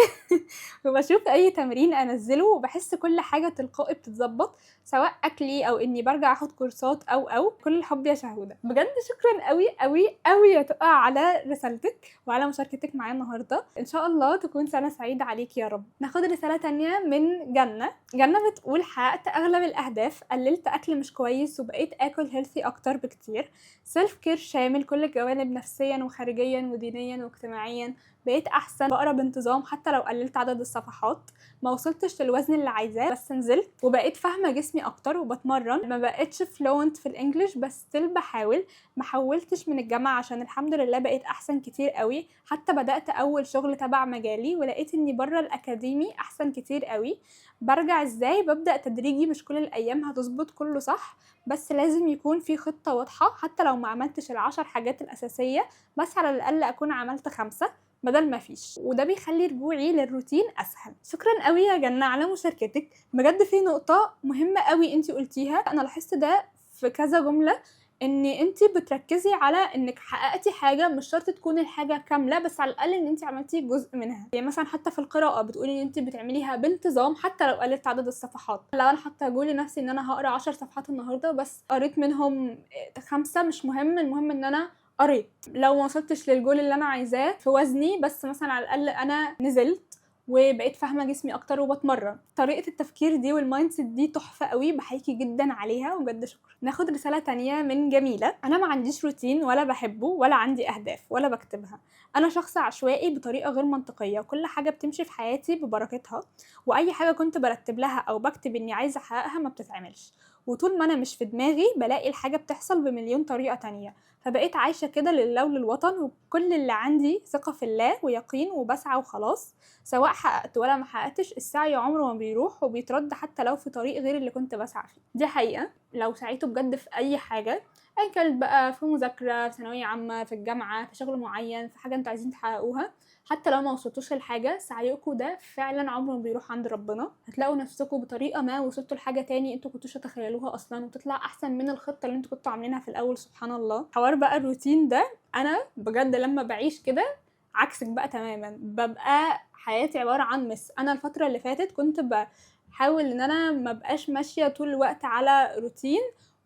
وبشوف اي تمرين انزله وبحس كل حاجه تلقائي بتتظبط، سواء اكلي او اني برجع اخد كورسات او كل الحب يا شهوده. بجد شكرا قوي قوي قوي يا تقى على رسالتك وعلى مشاركتك معايا النهارده. ان شاء الله تكون سنه سعيده عليك يا رب. ناخد رساله تانية من جنه بتقول حققت اغلب الاهداف، قللت اكل مش كويس وبقيت اكل هيلثي اكتر بكتير، سيلف كير شامل كل الجوانب نفسيا وخارجيا ودينيا واجتماعيا، بقيت احسن، بقرا بانتظام حتى لو قللت عدد الصفحات، ما وصلتش للوزن اللي عايزاه بس نزلت، وبقيت فاهمه جسمي اكتر وبتمرن، ما بقتش فلوينت في الانجليش بس ستيل بحاول، ما حولتش من الجامعه عشان الحمد لله بقيت احسن كتير قوي، حتى بدات اول شغل تبع مجالي ولقيت اني بره الاكاديمي احسن كتير قوي. برجع ازاي؟ ببدا تدريجي، مش كل الايام هتظبط كله صح، بس لازم يكون في خطه واضحه، حتى لو ما عملتش ال10 حاجات الاساسيه بس على الاقل اكون عملت 5 بدل ما فيش، وده بيخلي رجوعي للروتين اسهل. شكرا قوي يا جنة على مشاركتك. بجد في نقطة مهمة قوي انتي قلتيها، انا لاحظت ده في كذا جملة، ان انتي بتركزي على انك حققتي حاجة، مش شرط تكون الحاجة كاملة بس على الاقل ان انتي عملتي جزء منها. يعني مثلا حتى في القراءة بتقولي ان انتي بتعمليها بانتظام حتى لو قللت عدد الصفحات. لو انا حاطه جول لنفسي ان انا هقرا 10 صفحات النهارده بس قريت منهم 5 مش مهم، المهم ان انا قريت. لو ما وصلتش للجول اللي انا عايزاه في وزني بس مثلا على الاقل انا نزلت وبقيت فاهمه جسمي اكتر وبتمرن. طريقه التفكير دي والمايند سيت دي تحفه قوي، بحييكي جدا عليها وبجد شكرا. ناخد رساله تانية من جميله. انا ما عنديش روتين ولا بحبه ولا عندي اهداف ولا بكتبها، انا شخص عشوائي بطريقه غير منطقيه، كل حاجه بتمشي في حياتي ببركتها، واي حاجه كنت برتب لها او بكتب اني عايزه احققها ما بتتعملش، وطول ما انا مش في دماغي بلاقي الحاجه بتحصل بمليون طريقه تانية، فبقيت عايشه كده لله وللوطن، وكل اللي عندي ثقه في الله ويقين وبسعى وخلاص، سواء حققت ولا ما حققتش السعي عمره ما بيروح وبيترد حتى لو في طريق غير اللي كنت بسعى فيه. دي حقيقه. لو سعيتوا بجد في اي حاجه ايا كانت بقى، في مذاكره، في ثانويه عامه، في الجامعه، في شغل معين، في حاجه انتوا عايزين تحققوها. حتى لو ما وصلتوش لحاجه، سعيكم ده فعلا عمره ما بيروح عند ربنا. هتلاقوا نفسكم بطريقه ما وصلتوا لحاجه تاني انتوا كنتوش تتخيلوها اصلا، وتطلع احسن من الخطه اللي انتوا كنتوا عاملينها في الاول. سبحان الله. حوار بقى الروتين ده، انا بجد لما بعيش كده عكسك بقى تماما، ببقى حياتي عباره عن انا الفتره اللي فاتت كنت بحاول ان انا ما بقاش ماشيه طول الوقت على روتين،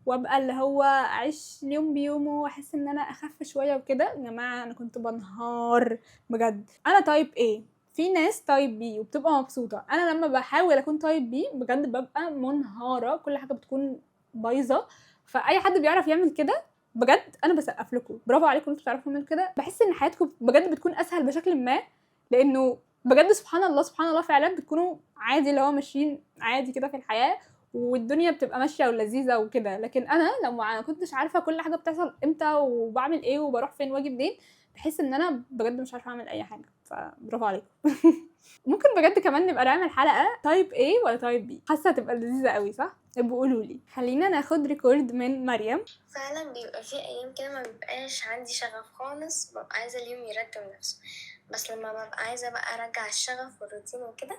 وابقى اللي هو اعيش اليوم بيومه واحس ان انا اخف شويه وكده. يا جماعه انا كنت بنهار بجد. انا تايب ايه، في ناس تايب بي وبتبقى مبسوطه، انا لما بحاول اكون تايب بي بجد ببقى منهاره، كل حاجه بتكون بايظه. فاي حد بيعرف يعمل كده بجد انا بسقف لكم، برافو عليكم انتوا بتعرفوا تعملوا كده. بحس ان حياتكم بجد بتكون اسهل بشكل ما، لانه بجد سبحان الله سبحان الله فعلا بتكونوا عادي اللي هو ماشيين عادي كده في الحياه، والدنيا بتبقى ماشيه ولذيذه وكده. لكن انا لو ما كنتش عارفه كل حاجه بتحصل امتى وبعمل ايه وبروح فين واجي منين، بحس ان انا بجد مش عارفه اعمل اي حاجه. فبرافو عليكم. ممكن بجد كمان نبقى نعمل حلقه تايب ايه ولا تايب بي، حاسه هتبقى لذيذه قوي صح؟ ابقوا قولوا لي. خلينا ناخد ريكورد من مريم. فعلا بيبقى في ايام كده ما بيبقاش عندي شغف خالص، ببقى عايزه اليوم يرتب نفسه. بس لما ببقى عايزه بقى ارجع الشغف والروتين وكده،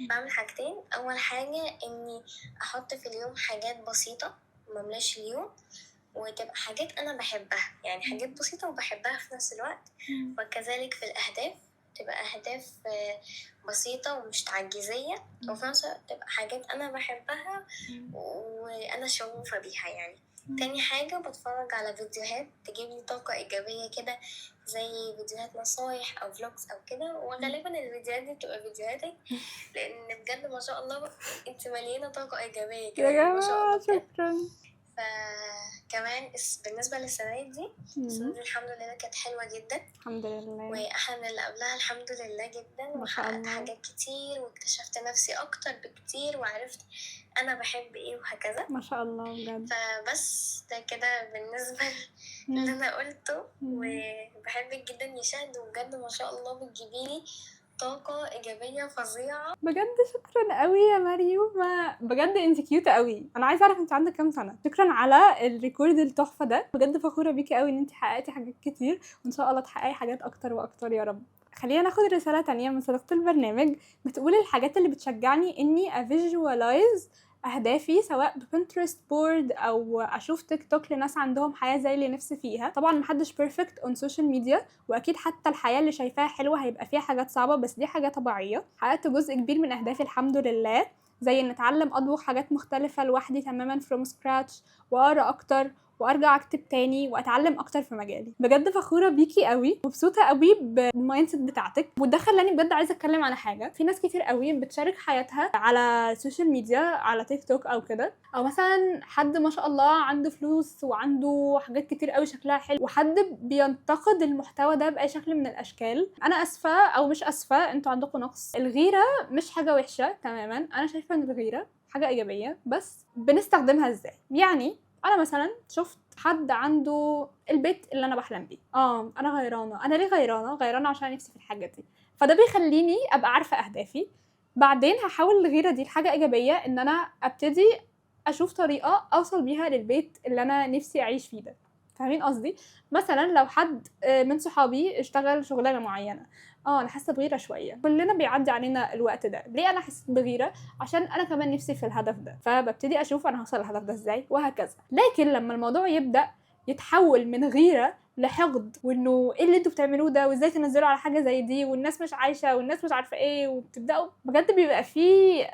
بعمل حاجتين. اول حاجه اني احط في اليوم حاجات بسيطه مملاش اليوم، وتبقى حاجات انا بحبها، يعني حاجات بسيطه وبحبها في نفس الوقت. وكذلك في الاهداف، تبقى اهداف بسيطه ومش تعجيزيه، وفي نفس الوقت تبقى حاجات انا بحبها وانا شغوفه بيها يعني. تاني حاجة بتفرج على فيديوهات تجيب لي طاقة إيجابية كده، زي فيديوهات نصايح أو فلوجز أو كده، وغالبا الفيديوهات دي بتبقى فيديوهاتك، لأن بجد ما شاء الله انت مليانة طاقة إيجابية كده يا ما شاء جماعه الله بجد. شكرا. فكمان بالنسبة للسنة دي، السنة دي الحمد لله كانت حلوة جدا، الحمد لله وأحلى من اللي قبلها الحمد لله جدا، ما شاء وحققت الله. حاجات كتير واكتشفت نفسي أكتر بكتير، وعرفت أنا بحب إيه وهكذا. ما شاء الله بجد. فبس ده كده بالنسبة اللي أنا قلته، وبحبك جدا يا شهد، وبجد ما شاء الله بتجيبيلي طاقة إيجابية فظيعة. بجد شكرا قوي يا مريومة، بجد انت كيوتة قوي. انا عايزه اعرف انت عندك كام سنه. شكرا على الريكورد التحفه ده، بجد فخوره بيكي قوي ان انت حققتي حاجات كتير، وان شاء الله تحققي حاجات اكتر واكتر يا رب. خلينا ناخد رساله تانية من صديقه البرنامج، بتقول الحاجات اللي بتشجعني اني افيجوالايز اهدافي، سواء ببنترست بورد او اشوف تيك توك لناس عندهم حياه زي اللي نفسي فيها. طبعا محدش بيرفكت اون سوشيال ميديا، واكيد حتى الحياه اللي شايفاها حلوه هيبقى فيها حاجات صعبه، بس دي حاجه طبيعيه. حققت جزء كبير من اهدافي الحمد لله، زي ان اتعلم اطبخ حاجات مختلفه لوحدي تماما فروم سكراتش، واقرا اكتر، وارجع اكتب تاني واتعلم اكتر في مجالي. بجد فخوره بيكي قوي، مبسوطه قوي بالمايند سيت بتاعتك. وده خلاني بجد عايزه اتكلم على حاجه. في ناس كتير قوي بتشارك حياتها على السوشيال ميديا، على تيك توك او كده، او مثلا حد ما شاء الله عنده فلوس وعنده حاجات كتير قوي شكلها حلو، وحد بينتقد المحتوى ده باي شكل من الاشكال. انا اسفه او مش اسفه، انتوا عندكم نقص. الغيره مش حاجه وحشه تماما، انا شايفه ان الغيره حاجه ايجابيه، بس بنستخدمها ازاي. يعني انا مثلا شفت حد عنده البيت اللي انا بحلم بيه، انا غيرانه. انا ليه غيرانه عشان نفسي في الحاجه دي، فده بيخليني ابقى عارفه اهدافي. بعدين هحاول الغيره دي لحاجه ايجابيه، ان انا ابتدي اشوف طريقه اوصل بيها للبيت اللي انا نفسي اعيش فيه ده. فاهمين قصدي؟ مثلا لو حد من صحابي اشتغل شغلانه معينه، انا حاسه بغيره شويه. كلنا بيعدي علينا الوقت ده. ليه انا حسيت بغيره؟ عشان انا كمان نفسي في الهدف ده، فببتدي اشوف انا هوصل للهدف ده ازاي وهكذا. لكن لما الموضوع يبدا يتحول من غيره لحقد، وانه ايه اللي انتوا بتعملوه ده، وازاي تنزلوا على حاجه زي دي، والناس مش عايشه، والناس مش عارفه ايه، وبتبداوا بجد بيبقى فيه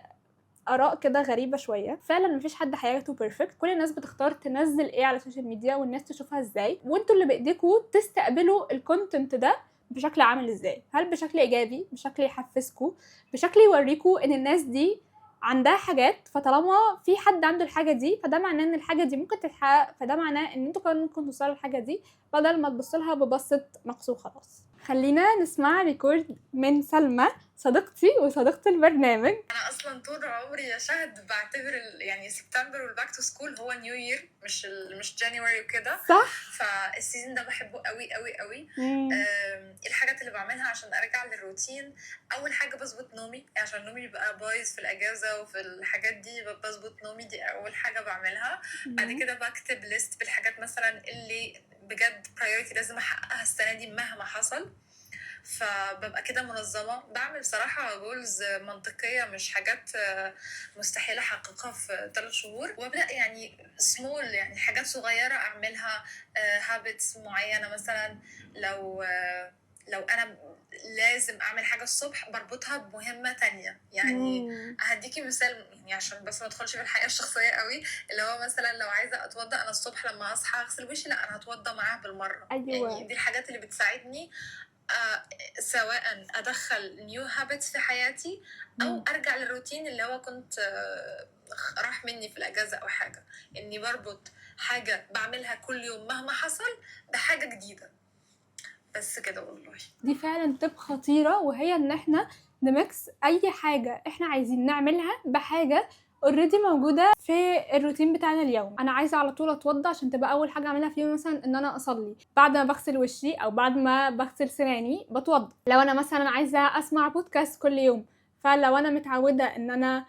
اراء كده غريبه شويه. فعلا مفيش حد حياته بيرفكت، كل الناس بتختار تنزل ايه على السوشيال ميديا والناس تشوفها ازاي، وانتوا اللي بايديكم تستقبلوا الكونتنت ده بشكل عامل ازاي. هل بشكل ايجابي، بشكل يحفزكم، بشكل يوريكم ان الناس دي عندها حاجات، فطالما في حد عنده الحاجه دي فده معناه ان الحاجه دي ممكن تتحقق، فده معناه ان انتوا كمان ممكن توصلوا للحاجه دي، بدل ما تبصوا لها ببصه نقص وخلاص. خلينا نسمع ريكورد من سلمى صديقتي وصديقة البرنامج. انا اصلا طول عمري يا شهد بعتبر يعني سبتمبر والباك تو سكول هو نيو يير، مش جانيوري وكده. صح. فالسيزون ده بحبه قوي قوي قوي. الحاجات اللي بعملها عشان ارجع للروتين، اول حاجه بظبط نومي عشان نومي بيبقى بايظ في الاجازه، وفي الحاجات دي بظبط نومي، دي اول حاجه بعملها. بعد كده بكتب ليست بالحاجات مثلا اللي بجد برايورتي لازم احققها السنه دي مهما حصل، فببقى كده منظمة. بعمل صراحة جولز منطقية، مش حاجات مستحيل أحققها في 3 شهور، وابدأ يعني سمول، يعني حاجات صغيرة أعملها. هابتس معينة مثلا، لو أنا لازم أعمل حاجة الصبح بربطها بمهمة تانية. يعني هديكي مثال يعني عشان بس ما ادخلش في الحياة الشخصية قوي، اللي هو مثلا لو عايزة أتوضأ أنا الصبح لما أصحى أغسل وشي، لا أنا هتوضأ معاها بالمرة. أيوة. يعني دي الحاجات اللي بتساعدني سواء ادخل نيو هابتس في حياتي او ارجع للروتين اللي هو كنت راح مني في الاجازه او حاجه. اني بربط حاجه بعملها كل يوم مهما حصل بحاجه جديده، بس كده والله. دي فعلا تب خطيره، وهي ان احنا نمكس اي حاجه احنا عايزين نعملها بحاجه اوريدي موجوده في الروتين بتاعنا اليوم. انا عايزه على طول اتوضى عشان تبقى اول حاجه اعملها في يوم مثلا ان انا اصلي، بعد ما بغسل وشي او بعد ما بغسل سناني بتوضى. لو انا مثلا عايزه اسمع بودكاست كل يوم، فلو انا متعوده ان انا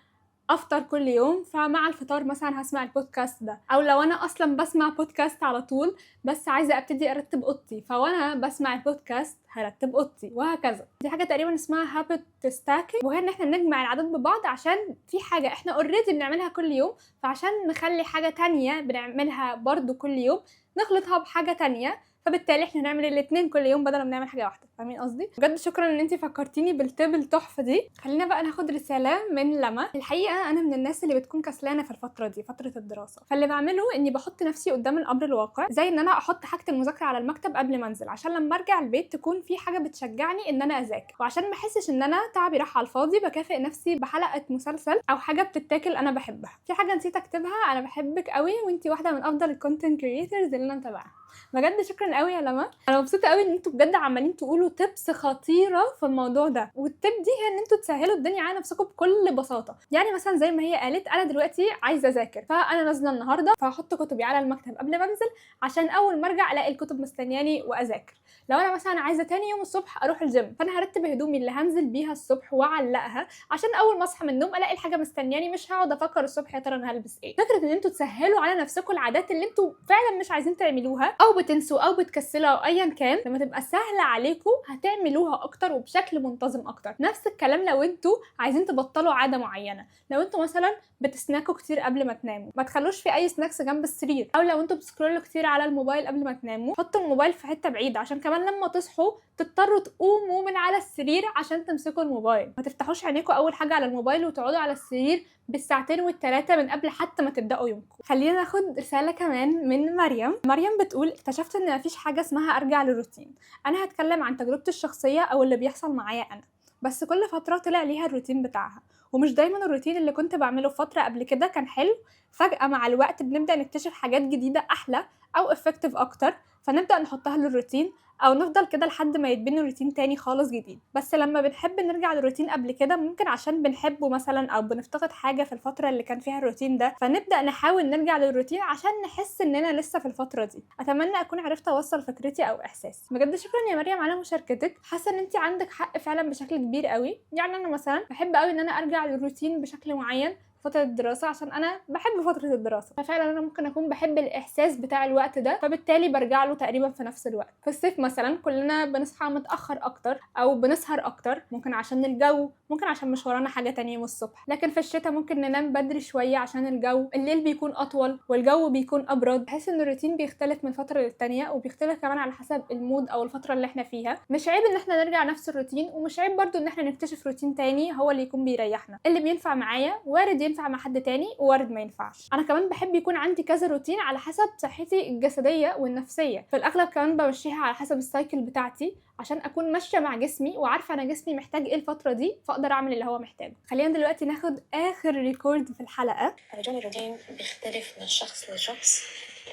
افطر كل يوم، فمع الفطار مثلا هسمع البودكاست ده. او لو انا اصلا بسمع بودكاست على طول بس عايزه ابتدي ارتب اوضتي، فوانا بسمع البودكاست هرتب اوضتي، وهكذا. دي حاجه تقريبا اسمها هابت ستاكينج، وهي ان احنا نجمع العادات ببعض عشان في حاجه احنا اوريدي بنعملها كل يوم، فعشان نخلي حاجه تانية بنعملها برضو كل يوم نخلطها بحاجه تانية، فبالتالي احنا نعمل الاثنين كل يوم بدل ما نعمل حاجه واحده. فاهمين قصدي؟ بجد شكرا ان انتي فكرتيني بالتيب التحفه دي. خلينا بقى ناخد رساله من لما. الحقيقه انا من الناس اللي بتكون كسلانه في الفتره دي، فتره الدراسه، فاللي بعمله اني بحط نفسي قدام الامر الواقع، زي ان انا احط حاجه المذاكره على المكتب قبل ما انزل، عشان لما ارجع البيت تكون في حاجه بتشجعني ان انا اذاكر، وعشان ما احسش ان انا تعبي راح على الفاضي بكافئ نفسي بحلقه مسلسل او حاجه بتتاكل انا بحبها. في حاجه نسيت اكتبها، انا بحبك قوي وانتي واحده من افضل الكونتنت كرييترز اللي انا متابعاها. بجد شكرا قوي يا لما. انا مبسوطه قوي ان انتوا بجد عمالين تقولوا تيبس خطيره في الموضوع ده، والتيب دي هي ان انتوا تسهلوا الدنيا على نفسكم بكل بساطه. يعني مثلا زي ما هي قالت، انا دلوقتي عايزه اذاكر، فانا نازله النهارده فهحط كتبي على المكتب قبل ما انزل عشان اول ما ارجع الاقي الكتب مستنياني واذاكر. لو انا مثلا عايزه تاني يوم الصبح اروح الجيم، فانا هرتب هدومي اللي هنزل بيها الصبح واعلقها عشان اول ما اصحى من النوم الاقي الحاجه مستنياني، مش هقعد افكر الصبح يا ترى انا هلبس ايه. فكره ان انتوا تسهلوا على نفسكم العادات اللي انتوا فعلا مش عايزين تعملوها او بتنسوا او بتكسلوا او ايا كان، لما تبقى سهله عليكم هتعملوها اكتر وبشكل منتظم اكتر. نفس الكلام لو انتوا عايزين تبطلوا عاده معينه، لو انتوا مثلا بتسناكوا كتير قبل ما تناموا، ما تخلوش في اي سناكس جنب السرير، او لو انتوا بتسكرولوا كتير على الموبايل قبل ما تناموا، حطوا الموبايل في حته بعيده عشان كمان لما تصحوا تضطروا تقوموا من على السرير عشان تمسكوا الموبايل. ما تفتحوش عينيكم اول حاجه على الموبايل وتقعدوا على السرير بالساعتين والثلاثه من قبل حتى ما تبداوا يومكم. خلينا ناخد رساله كمان من مريم. مريم بتقول اكتشفت ان مفيش حاجه اسمها ارجع للروتين. انا هتكلم عن تجربتي الشخصيه او اللي بيحصل معايا انا، بس كل فتره طلع ليها الروتين بتاعها، ومش دايما الروتين اللي كنت بعمله فتره قبل كده كان حلو. فجاه مع الوقت بنبدا نكتشف حاجات جديده احلى او افكتيف اكتر، فنبدا نحطها للروتين او نفضل كده لحد ما يتبني روتين تاني خالص جديد. بس لما بنحب نرجع للروتين قبل كده، ممكن عشان بنحبه مثلا او بنفتقد حاجه في الفتره اللي كان فيها الروتين ده، فنبدا نحاول نرجع للروتين عشان نحس اننا لسه في الفتره دي. اتمنى اكون عرفت اوصل فكرتي او احساسي. بجد شكرا يا مريم على مشاركتك. حاسه ان انت عندك حق فعلا بشكل كبير قوي. يعني انا مثلا بحب قوي ان انا ارجع للروتين بشكل معين فترة الدراسة عشان أنا بحب فترة الدراسة، ففعلا أنا ممكن أكون بحب الإحساس بتاع الوقت ده، فبالتالي برجع له تقريبا في نفس الوقت. في الصيف مثلا كلنا بنصحى متأخر أكتر أو بنسهر أكتر، ممكن عشان الجو، ممكن عشان مش ورانا حاجة تانية من الصبح. لكن في الشتاء ممكن ننام بدري شوية عشان الجو، الليل بيكون أطول والجو بيكون أبرد. بحس إن الروتين بيختلف من فترة للتانية، وبيختلف كمان على حسب المود أو الفترة اللي احنا فيها. مش عيب إن احنا نرجع نفس الروتين، ومش عيب برضو إن احنا نكتشف روتين تاني هو اللي يكون بيريحنا. اللي بينفع معايا وارد ينفع مع حد تاني، وارد ما ينفعش. انا كمان بحب يكون عندي كذا روتين على حسب صحتي الجسديه والنفسيه، في الاغلب كمان بمشيها على حسب السايكل بتاعتي عشان اكون ماشيه مع جسمي وعارفه انا جسمي محتاج ايه الفتره دي، فاقدر اعمل اللي هو محتاجه. خلينا دلوقتي ناخد اخر ريكورد في الحلقه. الروتين بيختلف من شخص لشخص،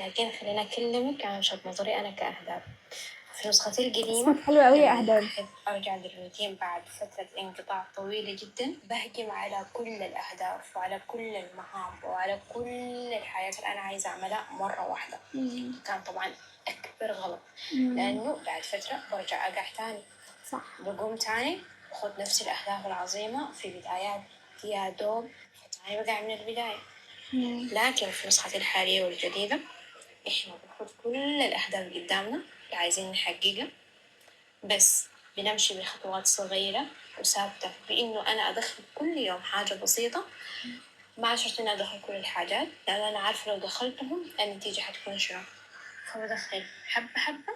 لكن خلينا اكلمك عن وجهة نظري انا كأهداف. في نسختي القديمة اسمك حلو قوي يا لما اهداب. أحب أرجع للروتين بعد فترة انقطاع طويلة جدا، بهجم على كل الأهداف وعلى كل المهام وعلى كل الحاجات اللي أنا عايزة أعملها مرة واحدة. كان طبعا أكبر غلط، لأنه بعد فترة برجع أقع تاني. صح. بقوم تاني بخد نفس الأهداف العظيمة في بدايات يا دوب فتاني بقع من البداية. لكن في نسختي الحالية والجديدة إحنا بنحط كل الأهداف اللي قدامنا اللي عايزين نحققها، بس بنمشي بخطوات صغيرة وثابتة، بإنه أنا أدخل كل يوم حاجة بسيطة، ما شرط إني أدخل كل الحاجات، لأن أنا عارفة لو دخلتهم النتيجة حتكون شنو، فبدخل حبة حبة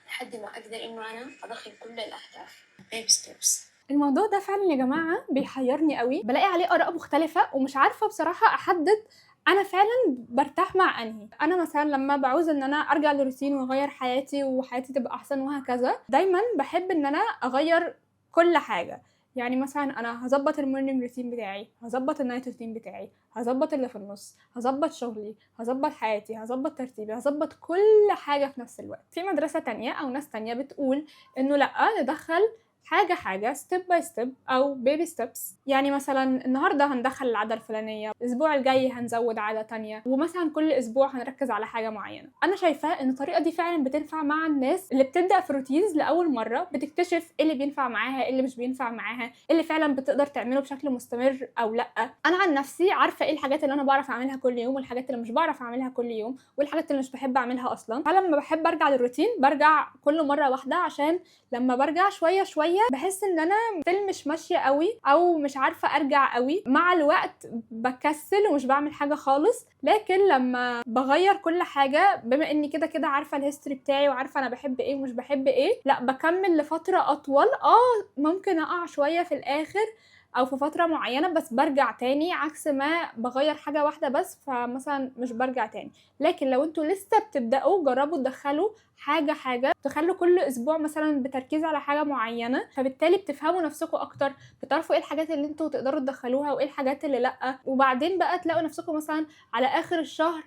لحد ما أقدر إنه أنا أدخل كل الأهداف baby steps. الموضوع ده فعلا يا جماعة بيحيرني قوي، بلاقي عليه آراء مختلفة ومش عارفة بصراحة أحدد أنا فعلا برتاح مع أنهي. أنا مثلا لما بعوز إن أنا أرجع لروتين وأغير حياتي وحياتي تبقى أحسن وهكذا، دايما بحب إن أنا أغير كل حاجة. يعني مثلا أنا هظبط المورنينج روتين بتاعي، هظبط النايت روتين بتاعي، هظبط اللي في النص، هظبط شغلي، هظبط حياتي، هظبط ترتيبي، هظبط كل حاجة في نفس الوقت. في مدرسة تانية أو ناس تانية بتقول إنه لأ، ندخل حاجة حاجة ستيب باي ستيب أو بيبي ستيبس. يعني مثلا النهاردة هندخل العادة الفلانية، الأسبوع الجاي هنزود عادة تانية، ومثلا كل أسبوع هنركز على حاجة معينة. أنا شايفاه إن الطريقة دي فعلا بتنفع مع الناس اللي بتبدأ في روتينز لأول مرة، بتكتشف إيه اللي بينفع معاها، إيه اللي مش بينفع معاها، إيه اللي فعلا بتقدر تعمله بشكل مستمر أو لأ. أنا عن نفسي عارفة إيه الحاجات اللي أنا بعرف أعملها كل يوم والحاجات اللي مش بعرف أعملها كل يوم والحاجات اللي مش بحب أعملها أصلا. فلما بحب أرجع للروتين برجع كل مرة واحدة، عشان لما برجع شوية شوية بحس إن أنا مش ماشية قوي أو مش عارفة أرجع قوي. مع الوقت بكسل ومش بعمل حاجة خالص، لكن لما بغير كل حاجة بما إني كده كده عارفة الهيستوري بتاعي وعارفة أنا بحب إيه ومش بحب إيه، لأ بكمل لفترة أطول. ممكن أقع شوية في الآخر أو في فترة معينة، بس برجع تاني، عكس ما بغير حاجة واحدة بس فمثلا مش برجع تاني. لكن لو انتوا لسه بتبدأوا، جربوا تدخلوا حاجة حاجة، تخلوا كل أسبوع مثلا بتركيز على حاجة معينة، فبالتالي بتفهموا نفسكم أكتر، بتعرفوا ايه الحاجات اللي انتوا تقدروا تدخلوها وايه الحاجات اللي لأ، وبعدين بقى تلاقوا نفسكم مثلا على آخر الشهر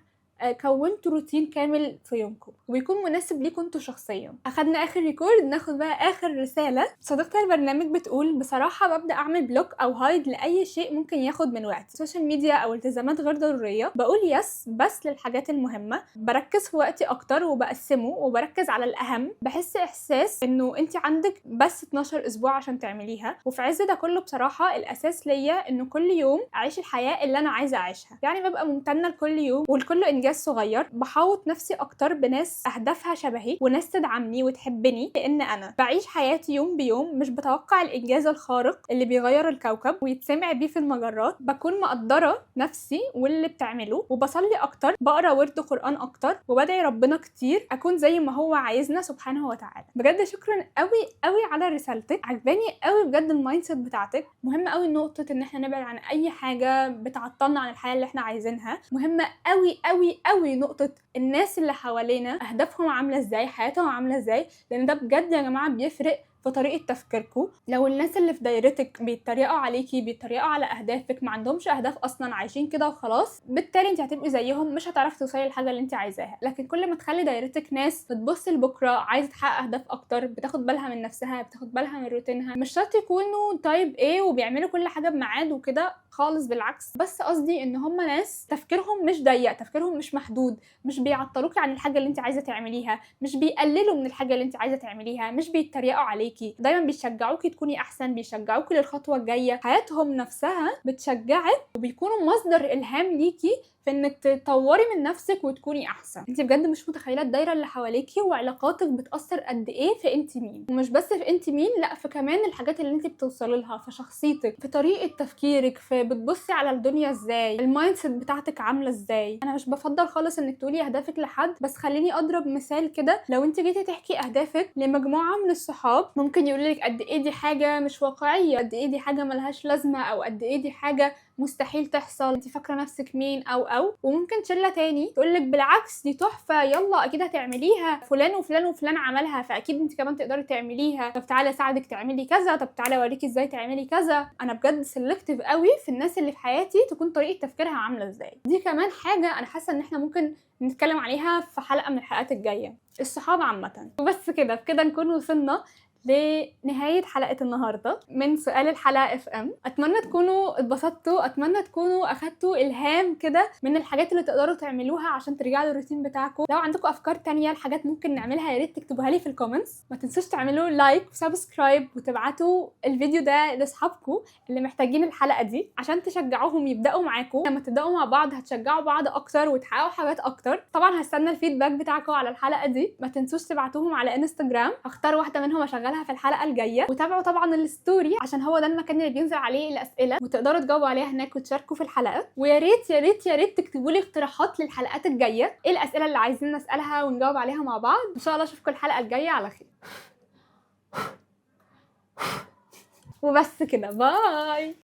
كونتوا روتين كامل في يومكم وبيكون مناسب ليكم انتوا شخصيا. اخدنا اخر ريكورد، ناخد بقى اخر رساله. صديقه البرنامج بتقول: بصراحه ببدا اعمل بلوك او هايد لاي شيء ممكن ياخد من وقتي، سوشيال ميديا او التزامات غير ضروريه. بقول يس بس للحاجات المهمه، بركز في وقتي اكتر وبقسمه وبركز على الاهم. بحس احساس انه انت عندك بس 12 اسبوع عشان تعمليها، وفي عز ده كله بصراحه الاساس ليا انه كل يوم اعيش الحياه اللي انا عايزه اعيشها. يعني ببقى ممتنه لكل يوم ولكل انجاز صغير، بحاوط نفسي اكتر بناس اهدافها شبهي وناس تدعمني وتحبني، لان انا بعيش حياتي يوم بيوم، مش بتوقع الانجاز الخارق اللي بيغير الكوكب ويتسمع بيه في المجرات. بكون مقدره نفسي واللي بتعمله، وبصلي اكتر، بقرا ورد قران اكتر، وبدعي ربنا كتير اكون زي ما هو عايزنا سبحانه وتعالى. بجد شكرا قوي قوي على رسالتك، عجباني قوي بجد المايند سيت بتاعتك. مهمه قوي نقطه ان احنا نبعد عن اي حاجه بتعطلنا عن الحياه اللي احنا عايزينها. مهمه قوي قوي قوي نقطة الناس اللي حوالينا أهدافهم عاملة ازاي، حياتهم عاملة ازاي، لأن ده بجد يا جماعة بيفرق في طريقة تفكيركم. لو الناس اللي في دايرتك بيتريقوا عليكي، بيتريقوا على أهدافك، ما عندهمش أهداف أصلا، عايشين كده وخلاص، بالتالي انت هتبقي زيهم، مش هتعرفي توصلي للحاجة اللي انت عايزاها. لكن كل ما تخلي دايرتك ناس بتبص لبكرة، عايزة تحقق أهداف أكتر، بتاخد بالها من نفسها، بتاخد بالها من روتينها، مش شرط يكونوا تايب ايه وبيعملوا كل حاجة بميعاد وكده خالص، بالعكس. بس قصدي ان هم ناس تفكيرهم مش ضيق، تفكيرهم مش محدود، مش بيعطلوكي عن الحاجة اللي انت عايزة تعمليها، مش بيقللوا من الحاجة اللي انت عايزة تعمليها، مش بيتريقوا عليكي، دايما بيشجعوكي تكوني احسن، بيشجعوكي للخطوة الجاية. حياتهم نفسها بتشجعك وبيكونوا مصدر الهام ليكي في انك تطوري من نفسك وتكوني احسن. انت بجد مش متخيله الدايره اللي حواليكي وعلاقاتك بتاثر قد ايه في انت مين، ومش بس في انت مين، لا في كمان الحاجات اللي انت بتوصلي لها، في شخصيتك، في طريقه تفكيرك، في بتبصي على الدنيا ازاي، المايند سيت بتاعتك عامله ازاي. انا مش بفضل خالص انك تقولي اهدافك لحد، بس خليني اضرب مثال كده. لو انت جيتي تحكي اهدافك لمجموعه من الصحاب، ممكن يقولوا لك قد ايه دي حاجه مش واقعيه، قد ايه دي حاجه ملهاش لازمه، او قد ايه دي حاجه مستحيل تحصل، انت فاكره نفسك مين او وممكن شله تاني تقولك بالعكس دي تحفه، يلا اكيد هتعمليها، فلان وفلان وفلان عملها فاكيد انت كمان تقدري تعمليها، طب تعالى اساعدك تعملي كذا، طب تعالى اوريكي ازاي تعملي كذا. انا بجد سلكتيف قوي في الناس اللي في حياتي تكون طريقه تفكيرها عامله ازاي. دي كمان حاجه انا حاسه ان احنا ممكن نتكلم عليها في حلقه من الحلقات الجايه، الصحاب عامه. وبس كده بكده نكون وصلنا لنهاية حلقة النهاردة من سؤال الحلقة FM. أتمنى تكونوا اتبسطتوا، أتمنى تكونوا أخدتوا إلهام كده من الحاجات اللي تقدروا تعملوها عشان ترجعوا للروتين بتاعكم. لو عندكم أفكار تانية لحاجات ممكن نعملها يا ريت تكتبوها لي في الكومنتس. ما تنسوش تعملوا لايك وسبسكرايب وتبعتوا الفيديو ده لأصحابكم اللي محتاجين الحلقة دي عشان تشجعوهم يبدأوا معاكم. لما تبدأوا مع بعض هتشجعوا بعض أكتر وتحققوا حاجات أكتر. طبعا هستنى الفيدباك بتاعكم على الحلقة دي، ما تنسوش تبعتوهم على انستجرام، هختار واحدة منهم أشغلها في الحلقه الجايه. وتابعوا طبعا الستوري عشان هو ده المكان اللي بينزل عليه الاسئله وتقدروا تجاوبوا عليها هناك وتشاركوا في الحلقه. ويا ريت يا ريت يا ريت تكتبوا لي اقتراحات للحلقات الجايه، ايه الاسئله اللي عايزين نسالها ونجاوب عليها مع بعض. ان شاء الله اشوفكم الحلقه الجايه على خير. وبس كده، باي.